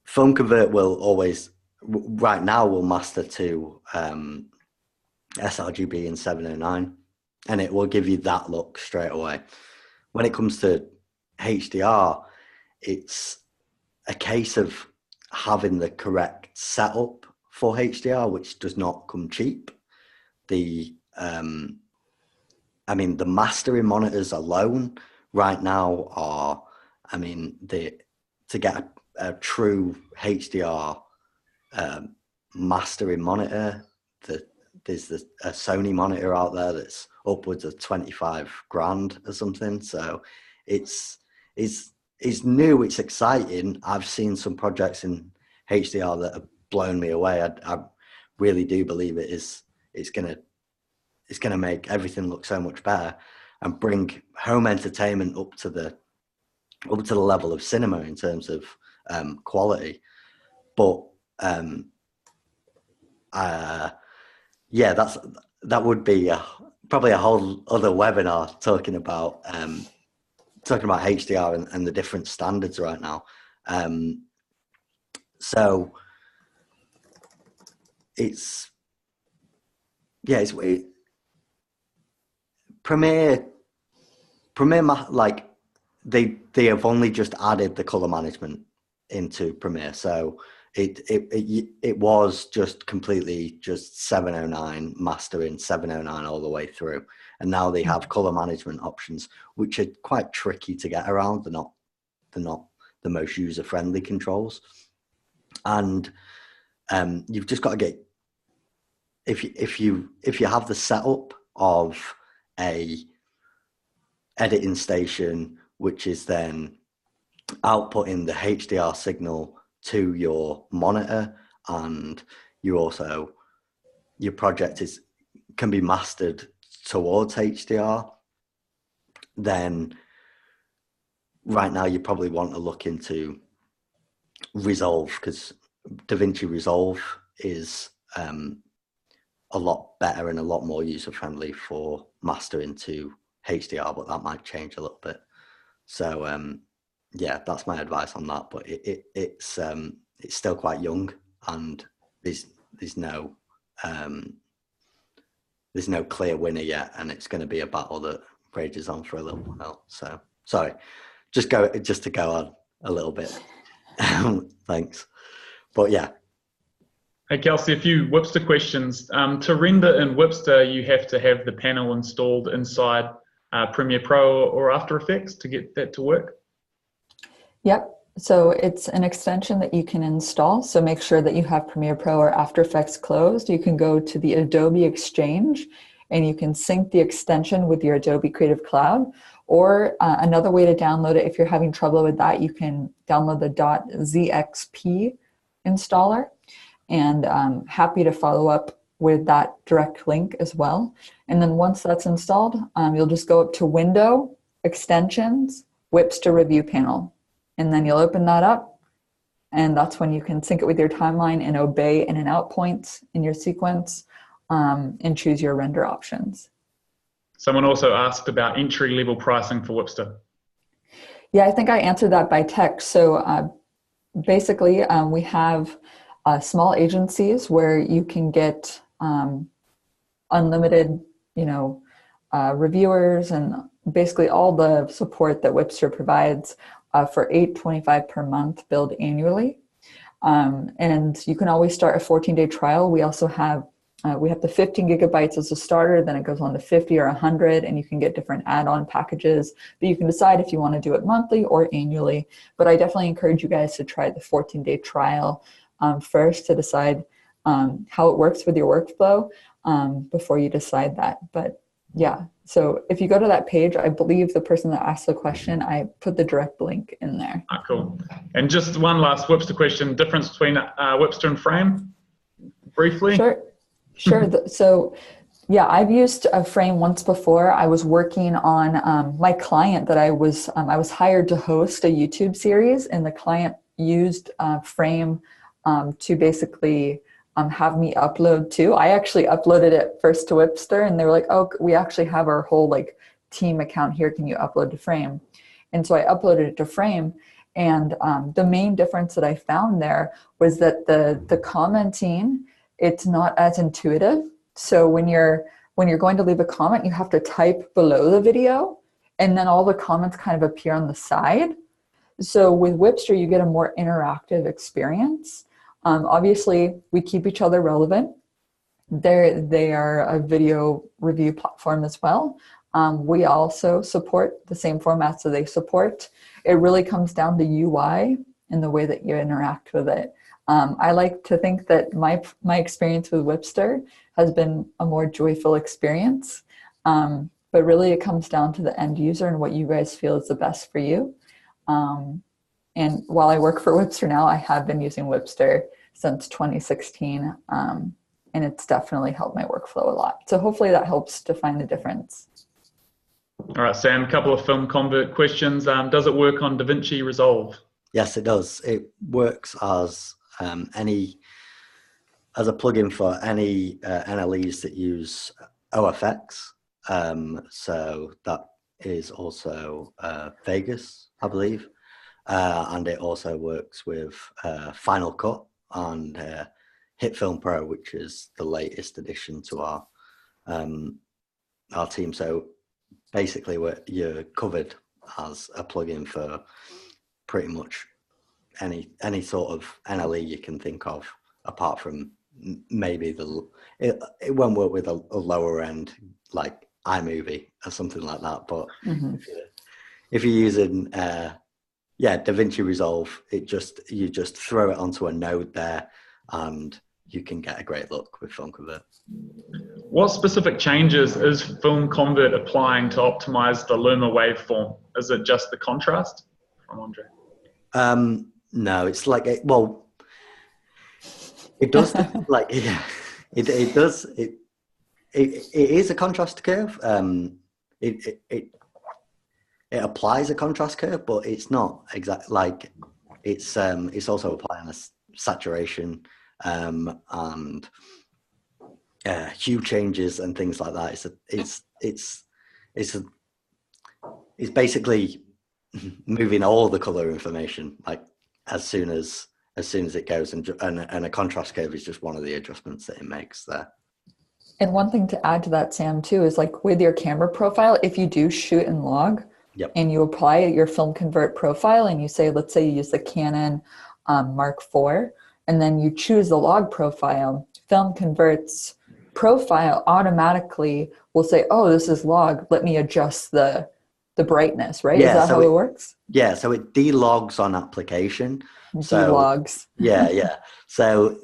Film Convert will always, right now, will master to sRGB and 709, and it will give you that look straight away. When it comes to HDR, it's a case of having the correct setup for HDR, which does not come cheap. The mastering monitors alone right now are, to get a true HDR mastering monitor, there's a Sony monitor out there that's upwards of 25 grand or something. So it's new, it's exciting. I've seen some projects in HDR that have blown me away. I really do believe it's gonna make everything look so much better and bring home entertainment up to the level of cinema in terms of quality. But that would be probably a whole other webinar talking about HDR and the different standards right now. So Premiere, like they have only just added the color management into Premiere. So it was just completely just 709 mastering, 709 all the way through, and now they have color management options, which are quite tricky to get around. They're not the most user friendly controls, and you've just got to get, if you have the setup of a editing station, which is then outputting the HDR signal to your monitor, and your project can be mastered towards HDR, then right now you probably want to look into Resolve, because DaVinci Resolve is a lot better and a lot more user friendly for mastering to HDR, but that might change a little bit. So that's my advice on that. But it's still quite young, and there's no clear winner yet, and it's going to be a battle that rages on for a little while. So sorry, just to go on a little bit. Thanks. But yeah. Hey Kelsey, a few Wipster questions. To render in Wipster, you have to have the panel installed inside Premiere Pro or After Effects to get that to work? Yep. So it's an extension that you can install. So make sure that you have Premiere Pro or After Effects closed. You can go to the Adobe Exchange and you can sync the extension with your Adobe Creative Cloud. Or another way to download it, if you're having trouble with that, you can download the .zxp installer. And I'm happy to follow up with that direct link as well. And then once that's installed, you'll just go up to Window, Extensions, Wipster Review Panel. And then you'll open that up, and that's when you can sync it with your timeline and obey in and out points in your sequence, and choose your render options. Someone also asked about entry-level pricing for Wipster. Yeah, I think I answered that by text. So basically, we have small agencies where you can get unlimited, reviewers and basically all the support that Wipster provides for $8.25 per month billed annually. And you can always start a 14-day trial. We also have We have the 15 gigabytes as a starter, then it goes on to 50 or 100, and you can get different add-on packages, but you can decide if you want to do it monthly or annually. But I definitely encourage you guys to try the 14-day trial first to decide how it works with your workflow before you decide that. But yeah, so if you go to that page, I believe the person that asked the question, I put the direct link in there. Cool. And just one last Wipster question, difference between Wipster and Frame, briefly? Sure. So yeah, I've used a Frame once before. I was working on my client that I was hired to host a YouTube series, and the client used Frame to basically have me upload too. I actually uploaded it first to Wipster, and they were like, oh, we actually have our whole like team account here. Can you upload to Frame? And so I uploaded it to Frame. And the main difference that I found there was that the commenting, it's not as intuitive. So when you're going to leave a comment, you have to type below the video, and then all the comments kind of appear on the side. So with Wipster, you get a more interactive experience. Obviously, we keep each other relevant. They are a video review platform as well. We also support the same formats that they support. It really comes down to UI and the way that you interact with it. I like to think that my experience with Wipster has been a more joyful experience, but really it comes down to the end user and what you guys feel is the best for you. And while I work for Wipster now, I have been using Wipster since 2016, and it's definitely helped my workflow a lot. So hopefully that helps define the difference. All right, Sam, a couple of film convert questions. Does it work on DaVinci Resolve? Yes, it does. It works as a plugin for any NLEs that use OFX. So that is also Vegas, I believe. And it also works with Final Cut and HitFilm Pro, which is the latest addition to our team. So basically, you're covered as a plugin for pretty much any sort of NLE you can think of, apart from maybe it won't work with a lower end like iMovie or something like that. But if you're using DaVinci Resolve, you just throw it onto a node there, and you can get a great look with Film Convert. What specific changes is Film Convert applying to optimize the Luma waveform? Is it just the contrast? From Andre. No, it's like it does like it does it is a contrast curve. It applies a contrast curve, but it's not exactly like it's also applying a saturation and hue changes and things like that. It's basically moving all the color information like as soon as it goes, and a contrast curve is just one of the adjustments that it makes there. And one thing to add to that, Sam, too, is like with your camera profile, if you do shoot in log, yep, and you apply your Film Convert profile, and you say, let's say you use the Canon Mark IV, and then you choose the log profile, Film Convert's profile automatically will say, oh, this is log, let me adjust the brightness, right? Yeah, is that how it works? Yeah, so it delogs on application. Delogs. Yeah. So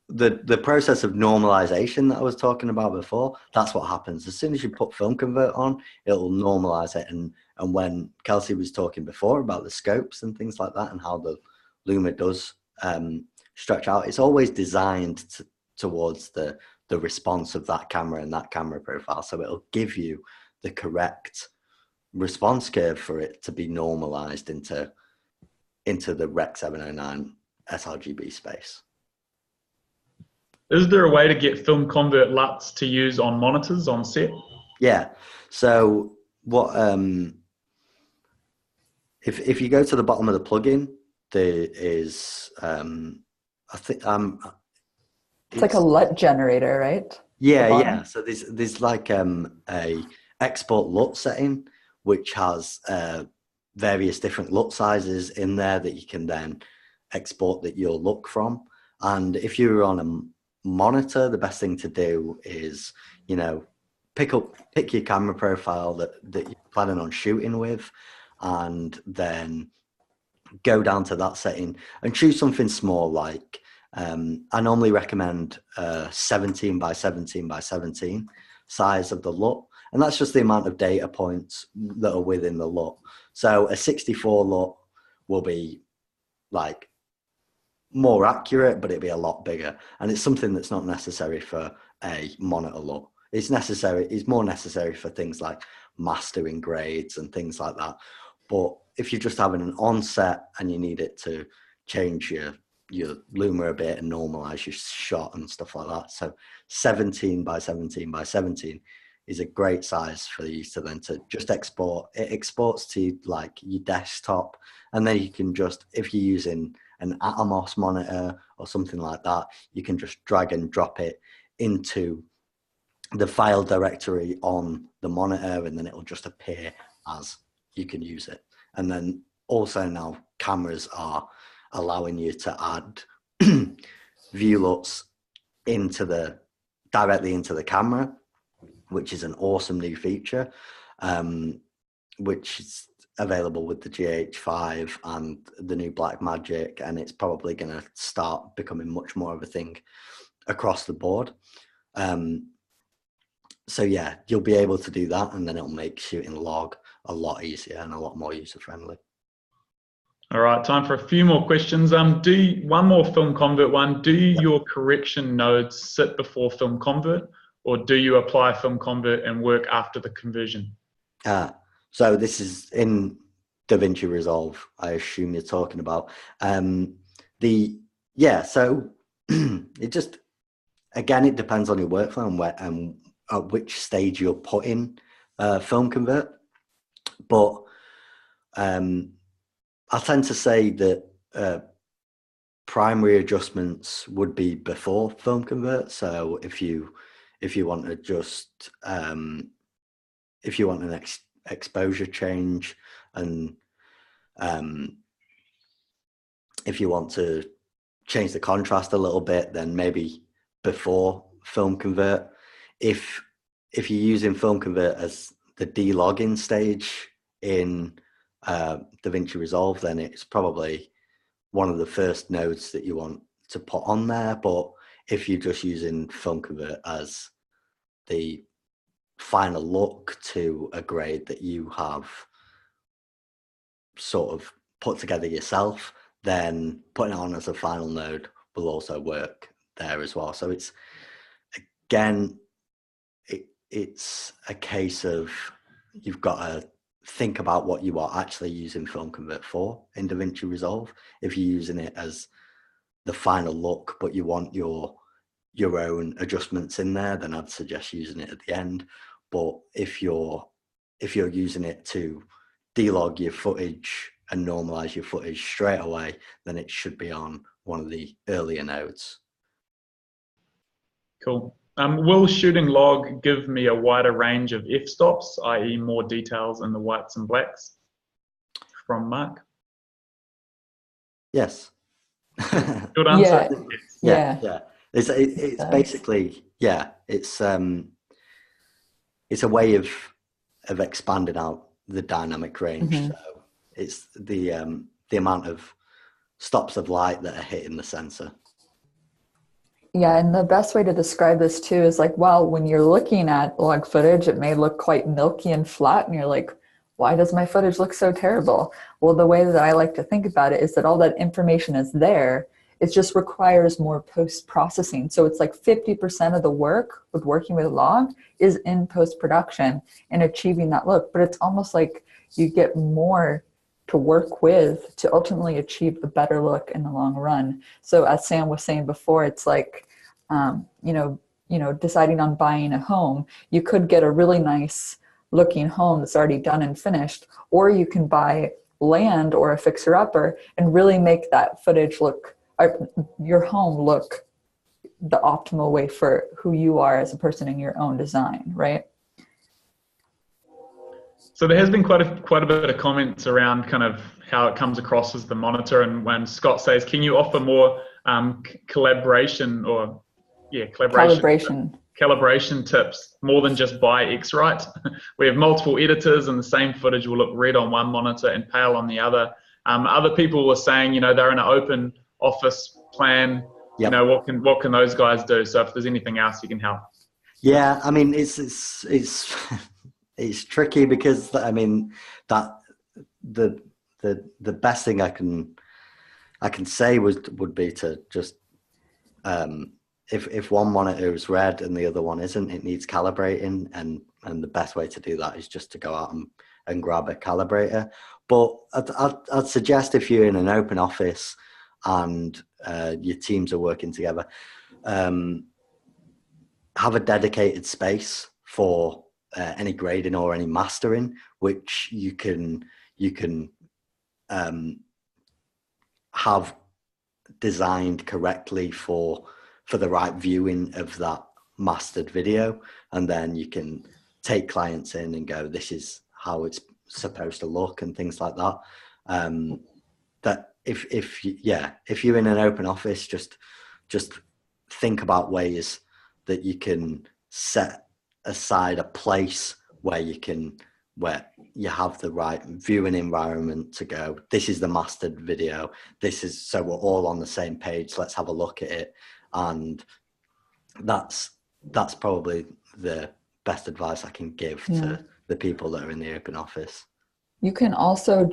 the process of normalization that I was talking about before, that's what happens. As soon as you put Film Convert on, it'll normalize it. And when Kelsey was talking before about the scopes and things like that and how the Luma does stretch out, it's always designed towards the response of that camera and that camera profile. So it'll give you the correct response curve for it to be normalized into the Rec 709 sRGB space. Is there a way to get Film Convert LUTs to use on monitors on set? Yeah. So what if you go to the bottom of the plugin, there is I think it's like a LUT generator, right? Yeah. So there's like a export LUT setting which has various different LUT sizes in there that you can then export your look from. And if you're on monitor, the best thing to do is, you know, pick your camera profile that you're planning on shooting with, and then go down to that setting and choose something small. Like I normally recommend 17 by 17 by 17 size of the LUT, and that's just the amount of data points that are within the LUT. So a 64 LUT will be like more accurate, but it'd be a lot bigger, and it's something that's not necessary for a monitor LUT. It's more necessary for things like mastering grades and things like that. But if you're just having an onset and you need it to change your luma a bit and normalize your shot and stuff like that, so 17 by 17 by 17 is a great size for you to then to just export. It exports to like your desktop, and then you can just, if you're using an Atomos monitor or something like that, you can just drag and drop it into the file directory on the monitor, and then it'll just appear as you can use it. And then also now cameras are allowing you to add view LUTs directly into the camera, which is an awesome new feature, which is available with the GH5 and the new Blackmagic, and it's probably going to start becoming much more of a thing across the board. So yeah, you'll be able to do that, and then it'll make shooting log a lot easier and a lot more user-friendly. All right, time for a few more questions. One more film convert one. Do your correction nodes sit before film convert, or do you apply film convert and work after the conversion? So this is in DaVinci Resolve, I assume you're talking about. So it just, again, it depends on your workflow and at which stage you're putting film convert. But I tend to say that primary adjustments would be before film convert. So if you want to just if you want an exposure change, and if you want to change the contrast a little bit, then maybe before film convert. If you're using film convert as the delogging stage in DaVinci Resolve, then it's probably one of the first nodes that you want to put on there. But if you're just using film convert as the final look to a grade that you have sort of put together yourself, then putting it on as a final node will also work there as well. So it's, again, it's a case of you've got to think about what you are actually using film convert for in DaVinci Resolve. If you're using it as the final look, but you want your own adjustments in there, then I'd suggest using it at the end. But if you're using it to delog your footage and normalize your footage straight away, then it should be on one of the earlier nodes. Cool. Will shooting log give me a wider range of f-stops, i.e. more details in the whites and blacks? From Mark. Yes. Good answer. Yeah. It's basically, it's a way of expanding out the dynamic range. So it's the amount of stops of light that are hitting the sensor. Yeah, and the best way to describe this too is like, well, when you're looking at log footage, it may look quite milky and flat, and you're like, why does my footage look so terrible? Well, the way that I like to think about it is that all that information is there. It just requires more post-processing. So it's like 50% of the work with working with log is in post-production and achieving that look. But it's almost like you get more to work with to ultimately achieve the better look in the long run. So as Sam was saying before, it's like, deciding on buying a home, you could get a really nice looking home that's already done and finished, or you can buy land or a fixer-upper and really make that footage look, or your home look the optimal way for who you are as a person in your own design, right? So there has been quite a bit of comments around kind of how it comes across as the monitor, and when Scott says, can you offer more collaboration or yeah, calibration tips, more than just buy X, right? We have multiple editors and the same footage will look red on one monitor and pale on the other. Other people were saying, they're in an open office plan. Yep. What can those guys do? So if there's anything else you can help. Yeah, I mean, it's it's tricky because I mean that the best thing I can say would be to just if one monitor is red and the other one isn't, it needs calibrating, and the best way to do that is just to go out and grab a calibrator. But I'd suggest if you're in an open office and your teams are working together, have a dedicated space for any grading or any mastering, which you can have designed correctly for the right viewing of that mastered video, and then you can take clients in and go, this is how it's supposed to look and things like that. That if you're in an open office, just think about ways that you can set aside a place where you have the right viewing environment to go, this is the mastered video, so we're all on the same page, let's have a look at it. And that's probably the best advice I can give to the people that are in the open office. You can also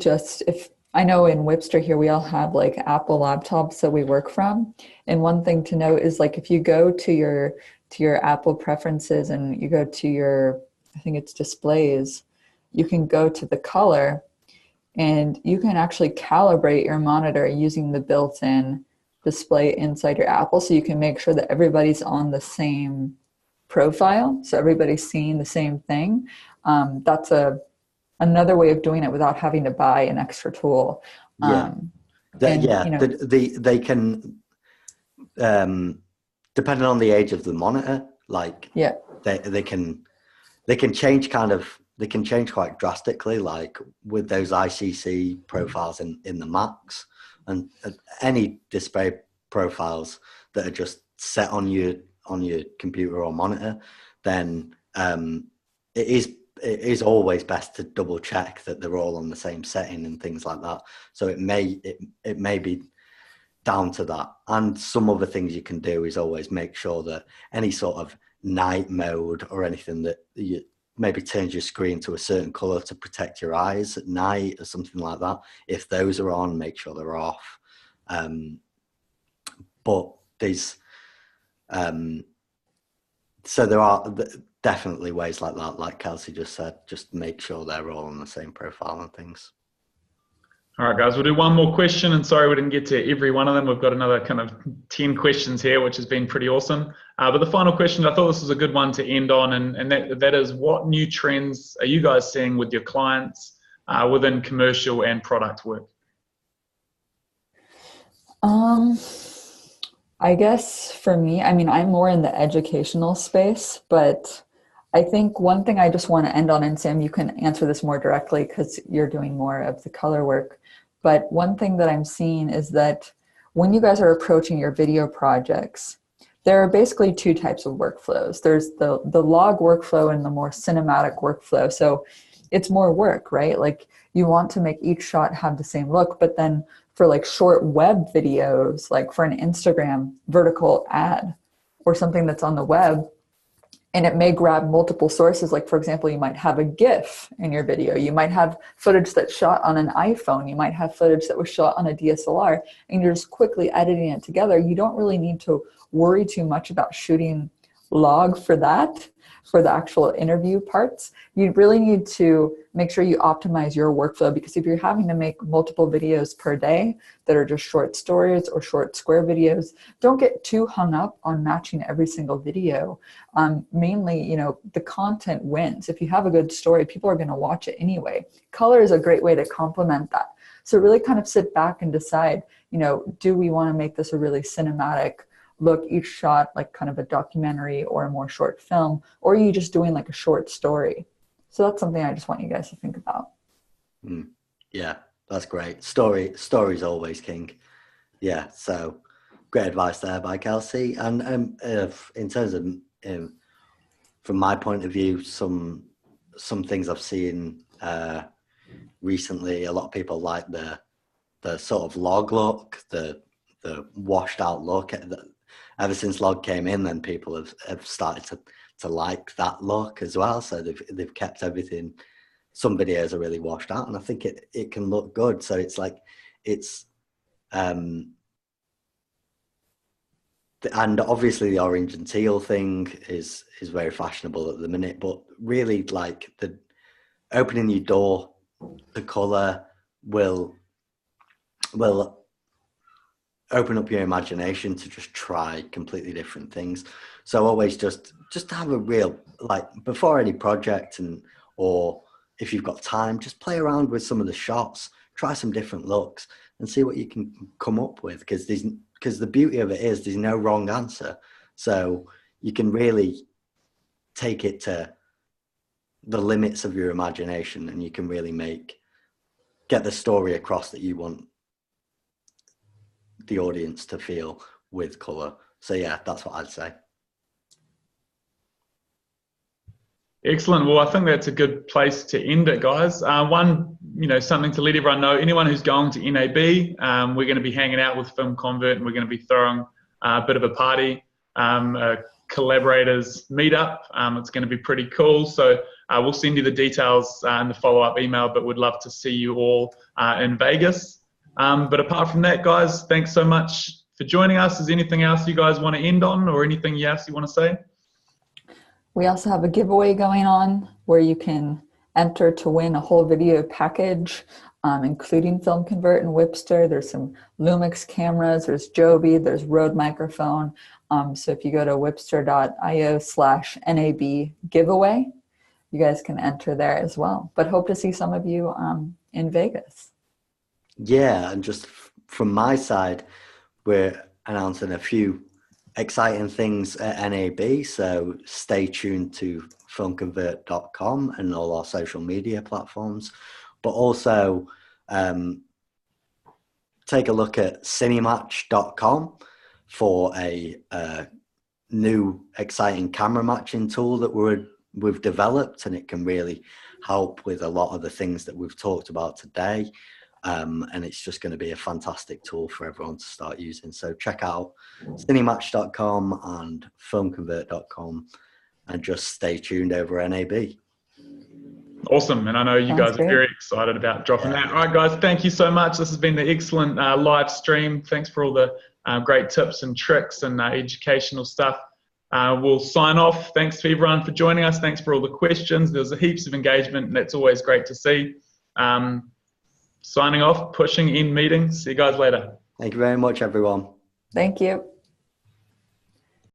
I know in Wipster here, we all have like Apple laptops that we work from. And one thing to note is, like, if you go to your Apple preferences and you go to your, I think it's displays, you can go to the color and you can actually calibrate your monitor using the built-in display inside your Apple. So you can make sure that everybody's on the same profile. So everybody's seeing the same thing. That's another way of doing it without having to buy an extra tool. They can, depending on the age of the monitor, like they can change quite drastically, like with those ICC profiles in the Macs and any display profiles that are just set on your computer or monitor, then it is always best to double check that they're all on the same setting and things like that. So it may be down to that. And some other things you can do is always make sure that any sort of night mode or anything that you maybe turns your screen to a certain color to protect your eyes at night or something like that. If those are on, make sure they're off. But there's so there are definitely ways like that, like Kelsey just said, just make sure they're all on the same profile and things. All right, guys, we'll do one more question. And sorry we didn't get to every one of them. We've got another kind of 10 questions here, which has been pretty awesome. But the final question, I thought this was a good one to end on, and that is, what new trends are you guys seeing with your clients within commercial and product work? I guess for me, I mean, I'm more in the educational space, but I think one thing I just want to end on, and Sam, you can answer this more directly because you're doing more of the color work. But one thing that I'm seeing is that when you guys are approaching your video projects, there are basically two types of workflows. There's the log workflow and the more cinematic workflow. So it's more work, right? Like, you want to make each shot have the same look, but then for like short web videos, like for an Instagram vertical ad or something that's on the web, and it may grab multiple sources. Like, for example, you might have a GIF in your video. You might have footage that's shot on an iPhone. You might have footage that was shot on a DSLR, and you're just quickly editing it together. You don't really need to worry too much about shooting log for that, for the actual interview parts. You really need to make sure you optimize your workflow, because if you're having to make multiple videos per day that are just short stories or short square videos, don't get too hung up on matching every single video. Mainly, the content wins. If you have a good story, people are going to watch it anyway. Color is a great way to complement that. So really kind of sit back and decide, do we want to make this a really cinematic look, each shot like kind of a documentary or a more short film, or are you just doing like a short story? So that's something I just want you guys to think about. Yeah, that's great. Story's always king. Yeah, so great advice there by Kelsey. And in terms of, from my point of view, some things I've seen recently, a lot of people like the sort of log look, the washed out look. Ever since log came in, then people have started to like that look as well. So they've kept everything. Some videos are really washed out, and I think it can look good. So it's like and obviously the orange and teal thing is very fashionable at the minute, but really, like, the opening your door, the color will open up your imagination to just try completely different things. So always just have a real, like, before any project, or if you've got time, just play around with some of the shots, try some different looks and see what you can come up with, because the beauty of it is there's no wrong answer. So you can really take it to the limits of your imagination, and you can really get the story across that you want the audience to feel with color. So yeah, that's what I'd say. Excellent. Well, I think that's a good place to end it, guys. Something to let everyone know, anyone who's going to NAB, we're going to be hanging out with Film Convert, and we're going to be throwing a bit of a party, a collaborators meetup. It's going to be pretty cool. So we'll send you the details in the follow-up email, but we'd love to see you all in Vegas. But apart from that, guys, thanks so much for joining us. Is there anything else you guys want to end on, or anything else you want to say? We also have a giveaway going on where you can enter to win a whole video package, including Film Convert and Wipster. There's some Lumix cameras, there's Joby, there's Rode microphone. So if you go to wipster.io/NAB giveaway, you guys can enter there as well. But hope to see some of you in Vegas. Yeah, and just from my side, we're announcing a few exciting things at NAB, so stay tuned to filmconvert.com and all our social media platforms. But also take a look at cinematch.com for a new exciting camera matching tool that we've developed, and it can really help with a lot of the things that we've talked about today. And it's just going to be a fantastic tool for everyone to start using. So check out cinematch.com and filmconvert.com and just stay tuned over NAB. Awesome. And I know you guys are very excited about dropping that. All right, guys, thank you so much. This has been the excellent live stream. Thanks for all the great tips and tricks and educational stuff. We'll sign off. Thanks to everyone for joining us. Thanks for all the questions. There's heaps of engagement, and that's always great to see. Signing off, pushing in meeting. See you guys later. Thank you very much, everyone. Thank you.